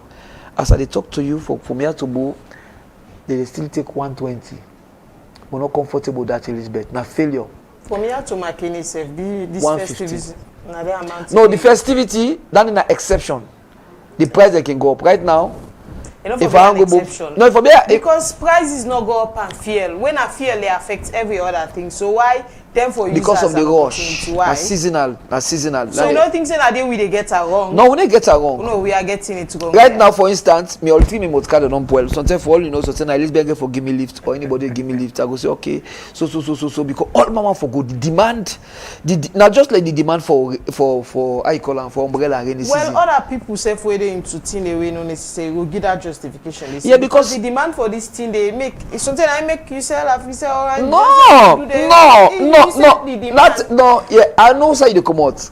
[SPEAKER 5] As I talk to you from here to Bo, they still take 120. We're not comfortable with that, Elizabeth. Now failure.
[SPEAKER 4] From here to McKinney, this
[SPEAKER 5] 150.
[SPEAKER 4] festivity,
[SPEAKER 5] no, the festivity, that is an exception. The price they can go up right now.
[SPEAKER 4] If I go exception.
[SPEAKER 5] No, for me,
[SPEAKER 4] because prices not go up and fuel. When I fuel, they affect every other thing. So why? Then for users
[SPEAKER 5] because of the rush.
[SPEAKER 4] Why?
[SPEAKER 5] Seasonal.
[SPEAKER 4] So you don't think say that day we they get it wrong?
[SPEAKER 5] No, we don't get it wrong.
[SPEAKER 4] No, we are getting it wrong.
[SPEAKER 5] Right now, for instance, me all three me motor card don't well. Sometimes for all you know, so at least beg for give me lift or anybody give me lift. I go say okay. So because all mama for good. The demand, not just like the demand for how you call them, for umbrella and rainy season.
[SPEAKER 4] Well, other people say for them into thing they will not necessarily go give that justification.
[SPEAKER 5] Yeah, because
[SPEAKER 4] the demand for this thing they make it's something I make you sell if you say alright.
[SPEAKER 5] Yeah, I know how you come out.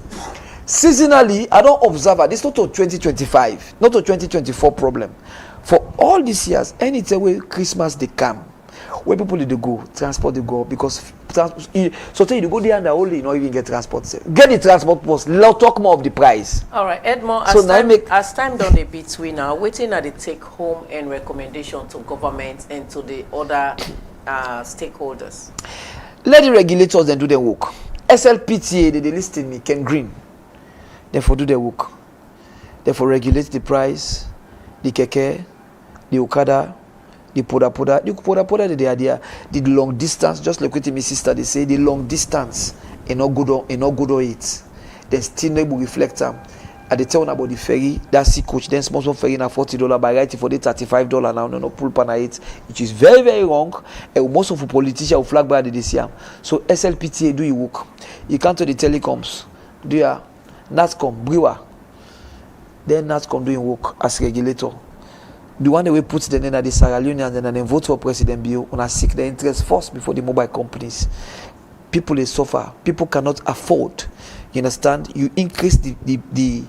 [SPEAKER 5] Seasonally, I don't observe that. This not to 2025, not to 2024 problem. For all these years, anytime where Christmas they come, where people they go, transport they go because so tell you go there and only you not even get transport. Get the transport post. Let's talk more of the price.
[SPEAKER 3] All right, Edmond.
[SPEAKER 5] So
[SPEAKER 3] as time done a bit, we now waiting at the take home and recommendation to government and to the other stakeholders.
[SPEAKER 5] Let the regulators then do their work. SLPTA, they listed me, Ken Green. Therefore do their work. Therefore regulate the price, the keke, the okada, the poda. The poda the idea, the long distance, just like what my sister they say, the long distance, and not good on it. Then still able reflect them. At the town about the ferry, that sea coach, then sponsor ferry na $40 by right for the $35 now, no pull pan it, which is very, very wrong. And most of the politicians will flag by this year. So SLPTA do you work. You come to the telecoms, do ya NATCOM, Brewer. Then NATCOM doing work as regulator. The one that we put them in at the Sierra Leoneans and then vote for President Bill on a seek the interest first before the mobile companies. People they suffer. People cannot afford. You understand? You increase the 2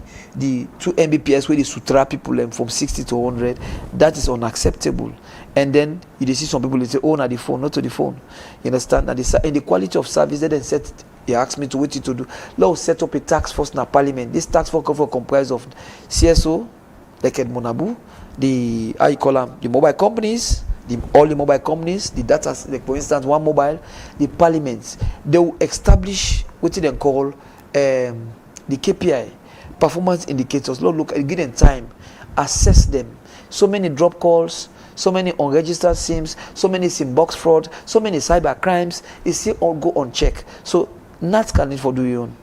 [SPEAKER 5] Mbps where they sutra people from 60 to 100. That is unacceptable. And then you see some people they say, oh, not the phone, not to the phone. You understand? And the quality of service they then set. They asked me to what to do. Let's set up a task force in our parliament. This task force comprised of CSO, like Edmond Abu, the how you call them, the mobile companies. All the mobile companies, the data, like for instance, One Mobile, the parliaments, they will establish what they call the KPI, performance indicators. Look, give them time, assess them. So many drop calls, so many unregistered SIMs, so many SIM box fraud, so many cyber crimes. It still all go unchecked. So NAT can need for do your own.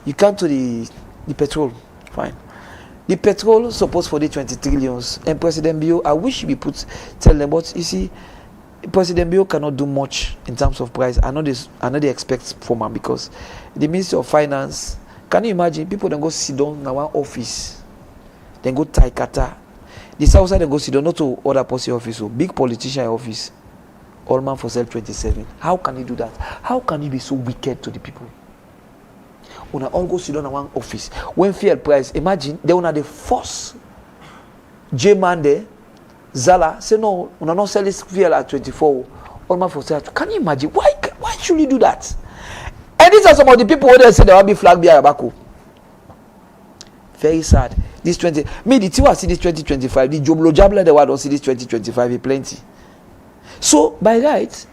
[SPEAKER 5] You come to the petrol, fine. The petrol supposed for the 20 trillions. And President Bio, I wish we tell them, but you see, President Bio cannot do much in terms of price. I know they expect from him because the Ministry of Finance, can you imagine, people then go sit down in one office, then go Taikata. The South side then go sit down, not to other policy office, so big politician office, all man for sale 27. How can he do that? How can he be so wicked to the people? When I all go sit down in one office, when fuel price, imagine they want the first J-man there, Zala, say no, when I not sell this fuel at 24, all man for sale. Can you imagine? Why should you do that? And these are some of the people who they say they will be flagged by Abaku. Very sad. This 20, me the Tiwa see this 2025, the Joblo Jabla the don't see this 2025, is plenty. So by right,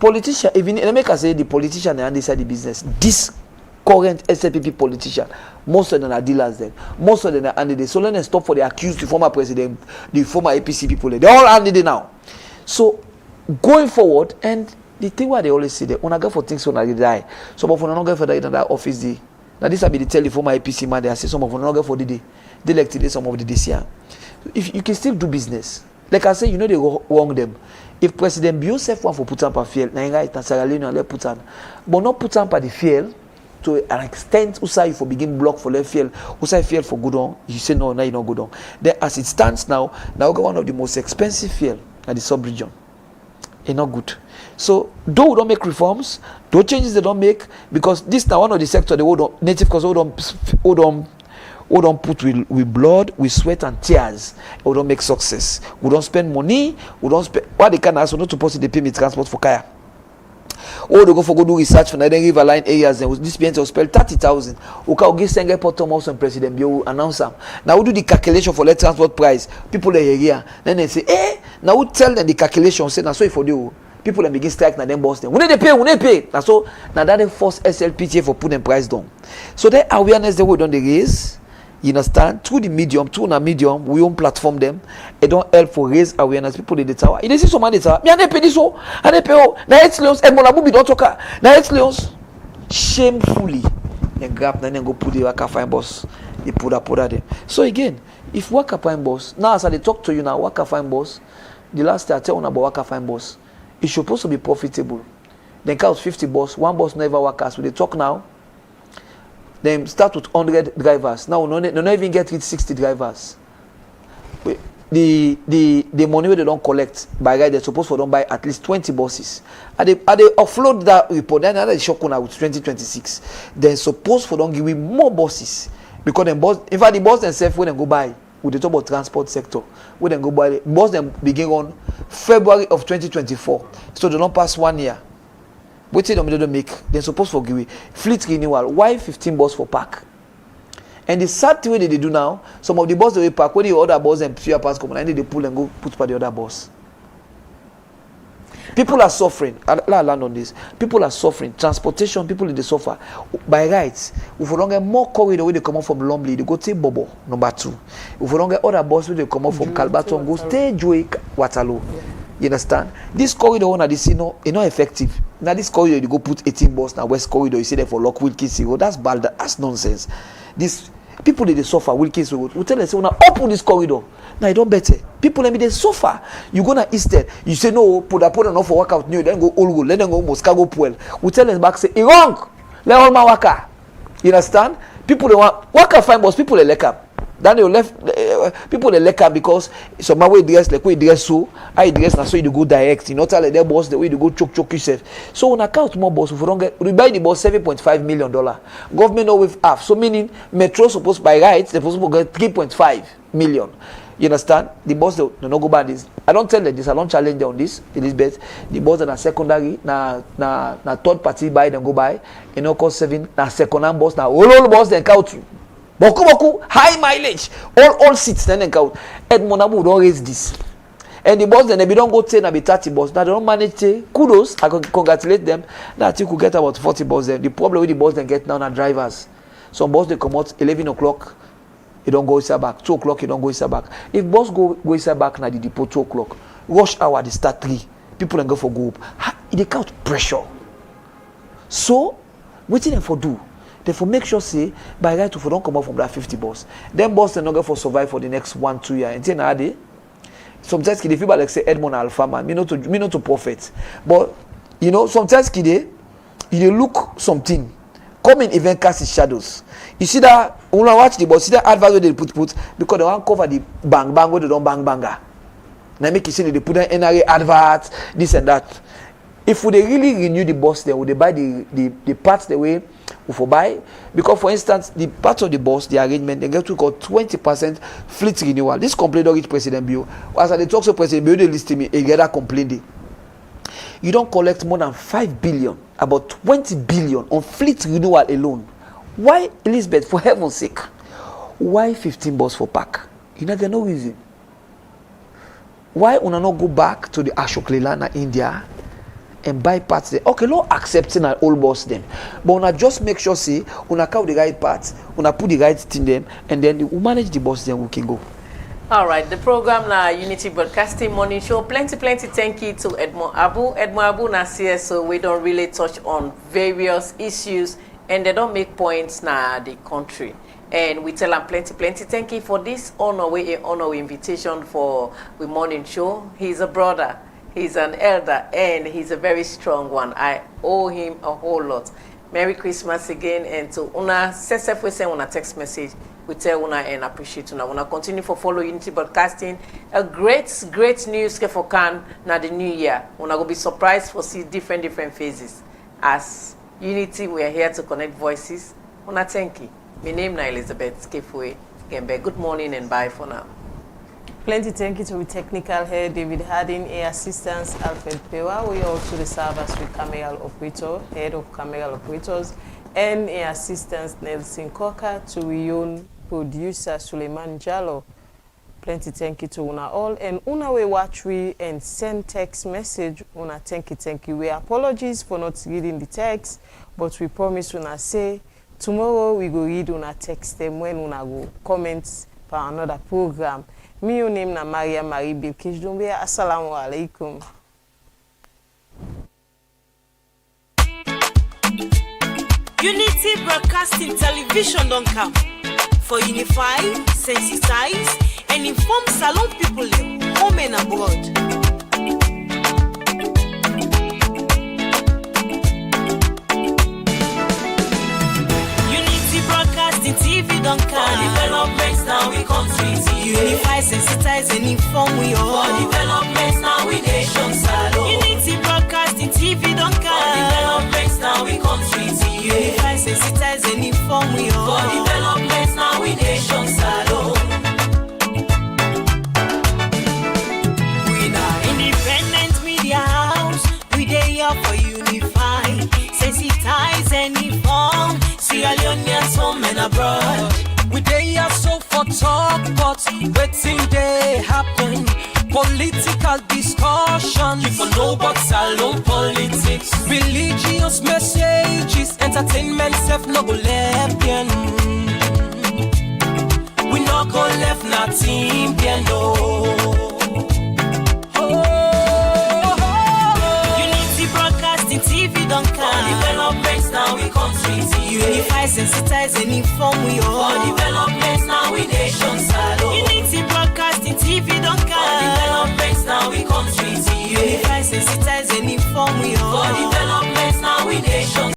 [SPEAKER 5] politician, even let me say the politician and decide the business. This current SLPP politician, most of them are dealers then. Most of them are under. So let them stop for the accused, the former president, the former APC people. They all under it now. So going forward, and the thing why they always say that when I go for things when I die, some of them not go for that office day. Now this will be the tell the former APC man. They say some of them not go for the day. They like today some of the this year. If you can still do business, Like I say, you know they go wrong them. If President Biosef want for put up a fuel, na right na Sierra Leone let put on, but not put up the fuel to an extent. Usai you for begin block for the fuel. Usai fuel for good on. You say no, now you not good on. Then as it stands now we got one of the most expensive fuel at the sub-region. It's not good. So though we don't make reforms, those changes they don't make, because this now one of the sector they hold native cause hold on put with blood, with sweat and tears. We don't make success. We don't spend money. We don't spend what they can ask. We not supposed to pay me transport for kaya. Or they go for go do research for Northern River Line areas. Then this parents will spend 30,000. We can get Senge Porto Mouse and President Bio announce them. Now we do the calculation for the transport price. People are here. Then they say, now we tell them the calculation. Say now so for you. People then begin strike now then boss them. We need to pay. Now so now that they force SLPTA for putting price down. So the awareness they will don't raise. You understand? Through the medium, we own platform them. It don't help for raise awareness. People in the tower. If they see someone in the tower, me and they pay this so, and they pay oh. Now it's Leons, and Monabu be don't talk. Now it's Leons. Shamefully, then grab then go put the Waka Fine Boss. They put that there. So again, if Waka Fine Boss, now as I talk to you now, Waka Fine Boss, the last day I tell you about Waka Fine Boss, it's supposed to be profitable. Then count 50 boss, one boss never work as we they talk now. Then start with 100 drivers. Now no even get 60 drivers. The money they don't collect by guy they're supposed to don't buy at least 20 buses. And they offload that report. Then another shock now with 2026. Then supposed for don't give me more buses. Because them boss, in fact the boss themselves when they go buy with the top of transport sector, when they go buy boss them begin on February of 2024. So they don't pass 1 year. What they don't make, they're supposed to give fleet renewal. Why 15 bus for park? And the sad thing they do now, some of the bus they park, when the other bus and fewer parts come, and they pull and go put by the other bus. People are suffering. I'll land on this. People are suffering. Transportation, people in the suffer. By rights, if we don't get more corridor where they come out from Lumley, they go take Bobo, number 2. If we don't get other bus where they come out from Calbaton, go stay Joy Waterloo. You understand? This corridor one at this is not effective. Now this corridor you go put 18 bus now West Corridor you see there for Lock Wilkins Road. That's bad. That's nonsense. This people they suffer Wilkins Road. We tell them say now open this corridor. Now you don't better. People let me they suffer. You go na Eastern. You say no put enough for workout new. Then go Olgo. Let them go Moscago Puel. We tell them back say it wrong. Let all my waka. You understand? People they want waka fine bus. People they like up. Then they left people they like her because some way dress like way dress so I dress now so you go direct. You know tell their boss the way you go choke yourself. So on account more boss if we don't get we buy the bus $7.5 million. Government no with half. So meaning Metro supposed by rights they supposed to get 3.5 million. You understand? The boss they no go buy this. I don't tell them this. I don't challenge them on this. Elizabeth. The boss na secondary na third party buy them go buy. You know cost 7 na second hand boss na all boss they count. Boku high mileage all seats then count. Edmond Abu don't raise this, and the boss then they don't go 10 and be 30 boss. Now they don't manage to kudos. I congratulate them. That you could get about 40 boss then. The problem with the boss then get now are drivers. Some boss they come out 11 o'clock, you don't go inside back. 2 o'clock you don't go inside back. If boss go inside back now the depot 2 o'clock, rush hour they start 3. People then go for group. They count pressure. So what them for do? Therefore, make sure say by right if we don't come out from that 50 bus, then boss they not going for survive for the next 1-2 years. And then are they? Sometimes the people like say Edmond Alpha man, me not to profit, but you know sometimes kid you look something. Come in event cast its shadows. You see that when I watch the bus, see that advert where they put because they want cover the bang where they don't banger. Now make you see they put an NRA adverts, this and that. If they really renew the bus, then would they buy the parts the way we buy? Because for instance, the parts of the bus, the arrangement, they get to call 20% fleet renewal. This complaint don't reach President Bio. As I talk to President Bio, they list me a get that complaint. You don't collect more than 5 billion, about 20 billion on fleet renewal alone. Why, Elizabeth, for heaven's sake? Why 15 bus for park? You not get no reason. Why una not go back to the Ashok Leyland in India and buy parts there? Okay, not accepting an old boss them, but una just make sure say una count the right parts, una put the right thing them, and then we manage the boss then we can go.
[SPEAKER 3] All right, the program now Unity Broadcasting Morning Show. Plenty thank you to Edmond Abu. Edmond Abu na CSO. We don't really touch on various issues and they don't make points now the country. And we tell them plenty thank you for this honor invitation for the morning show. He's a brother, he's an elder, and he's a very strong one. I owe him a whole lot. Merry Christmas again, and to una sesef we send una text message. We tell una and appreciate una. Una continue for follow Unity Broadcasting. A great news for can na the new year. Una go be surprised for see different phases. As Unity, we are here to connect voices. Una thank you. My name is Elizabeth Kefue Gembe. Good morning and bye for now.
[SPEAKER 4] Plenty thank you to the technical head, David Harding, Air Assistants, Alfred Pewa. We also the service with camera operator, head of camera operators, and Air Assistants Nelson Coker, to we own producer Suleiman Jallo. Plenty thank you to una all. And una we watch we and send text message. Una thank you. We apologies for not reading the text, but we promise una say tomorrow we go read una text them when una go comments for another program. Me your name na Maria Marie Bilkish Dumbe. Assalamu alaikum.
[SPEAKER 1] Unity Broadcasting Television don't come for unify, sensitize, and inform Salon people home and abroad. TV don't come. For developments now we country TV. Unify, sensitize, and inform we all. For developments now we nation salon. Unity Broadcasting TV don't come. For developments now we country TV. Unify, sensitize, and inform we all. For developments now we nation salon. We are independent media house. We dey here for unify, sensitize, and inform. Sierra Leoneans home and abroad.
[SPEAKER 2] We dey are so for talk, but waiting they happen. Political discussion, you for know about salon politics. Religious messages, entertainment self no go left bien. We no go left nothing bien no.
[SPEAKER 1] TV don't come. For developments now we country TV. Unify, sensitize, and inform we all. For developments now we nation salon. Unity Broadcasting TV don't come. For developments now we country TV. Unify, sensitize, and inform we all. For developments now we nation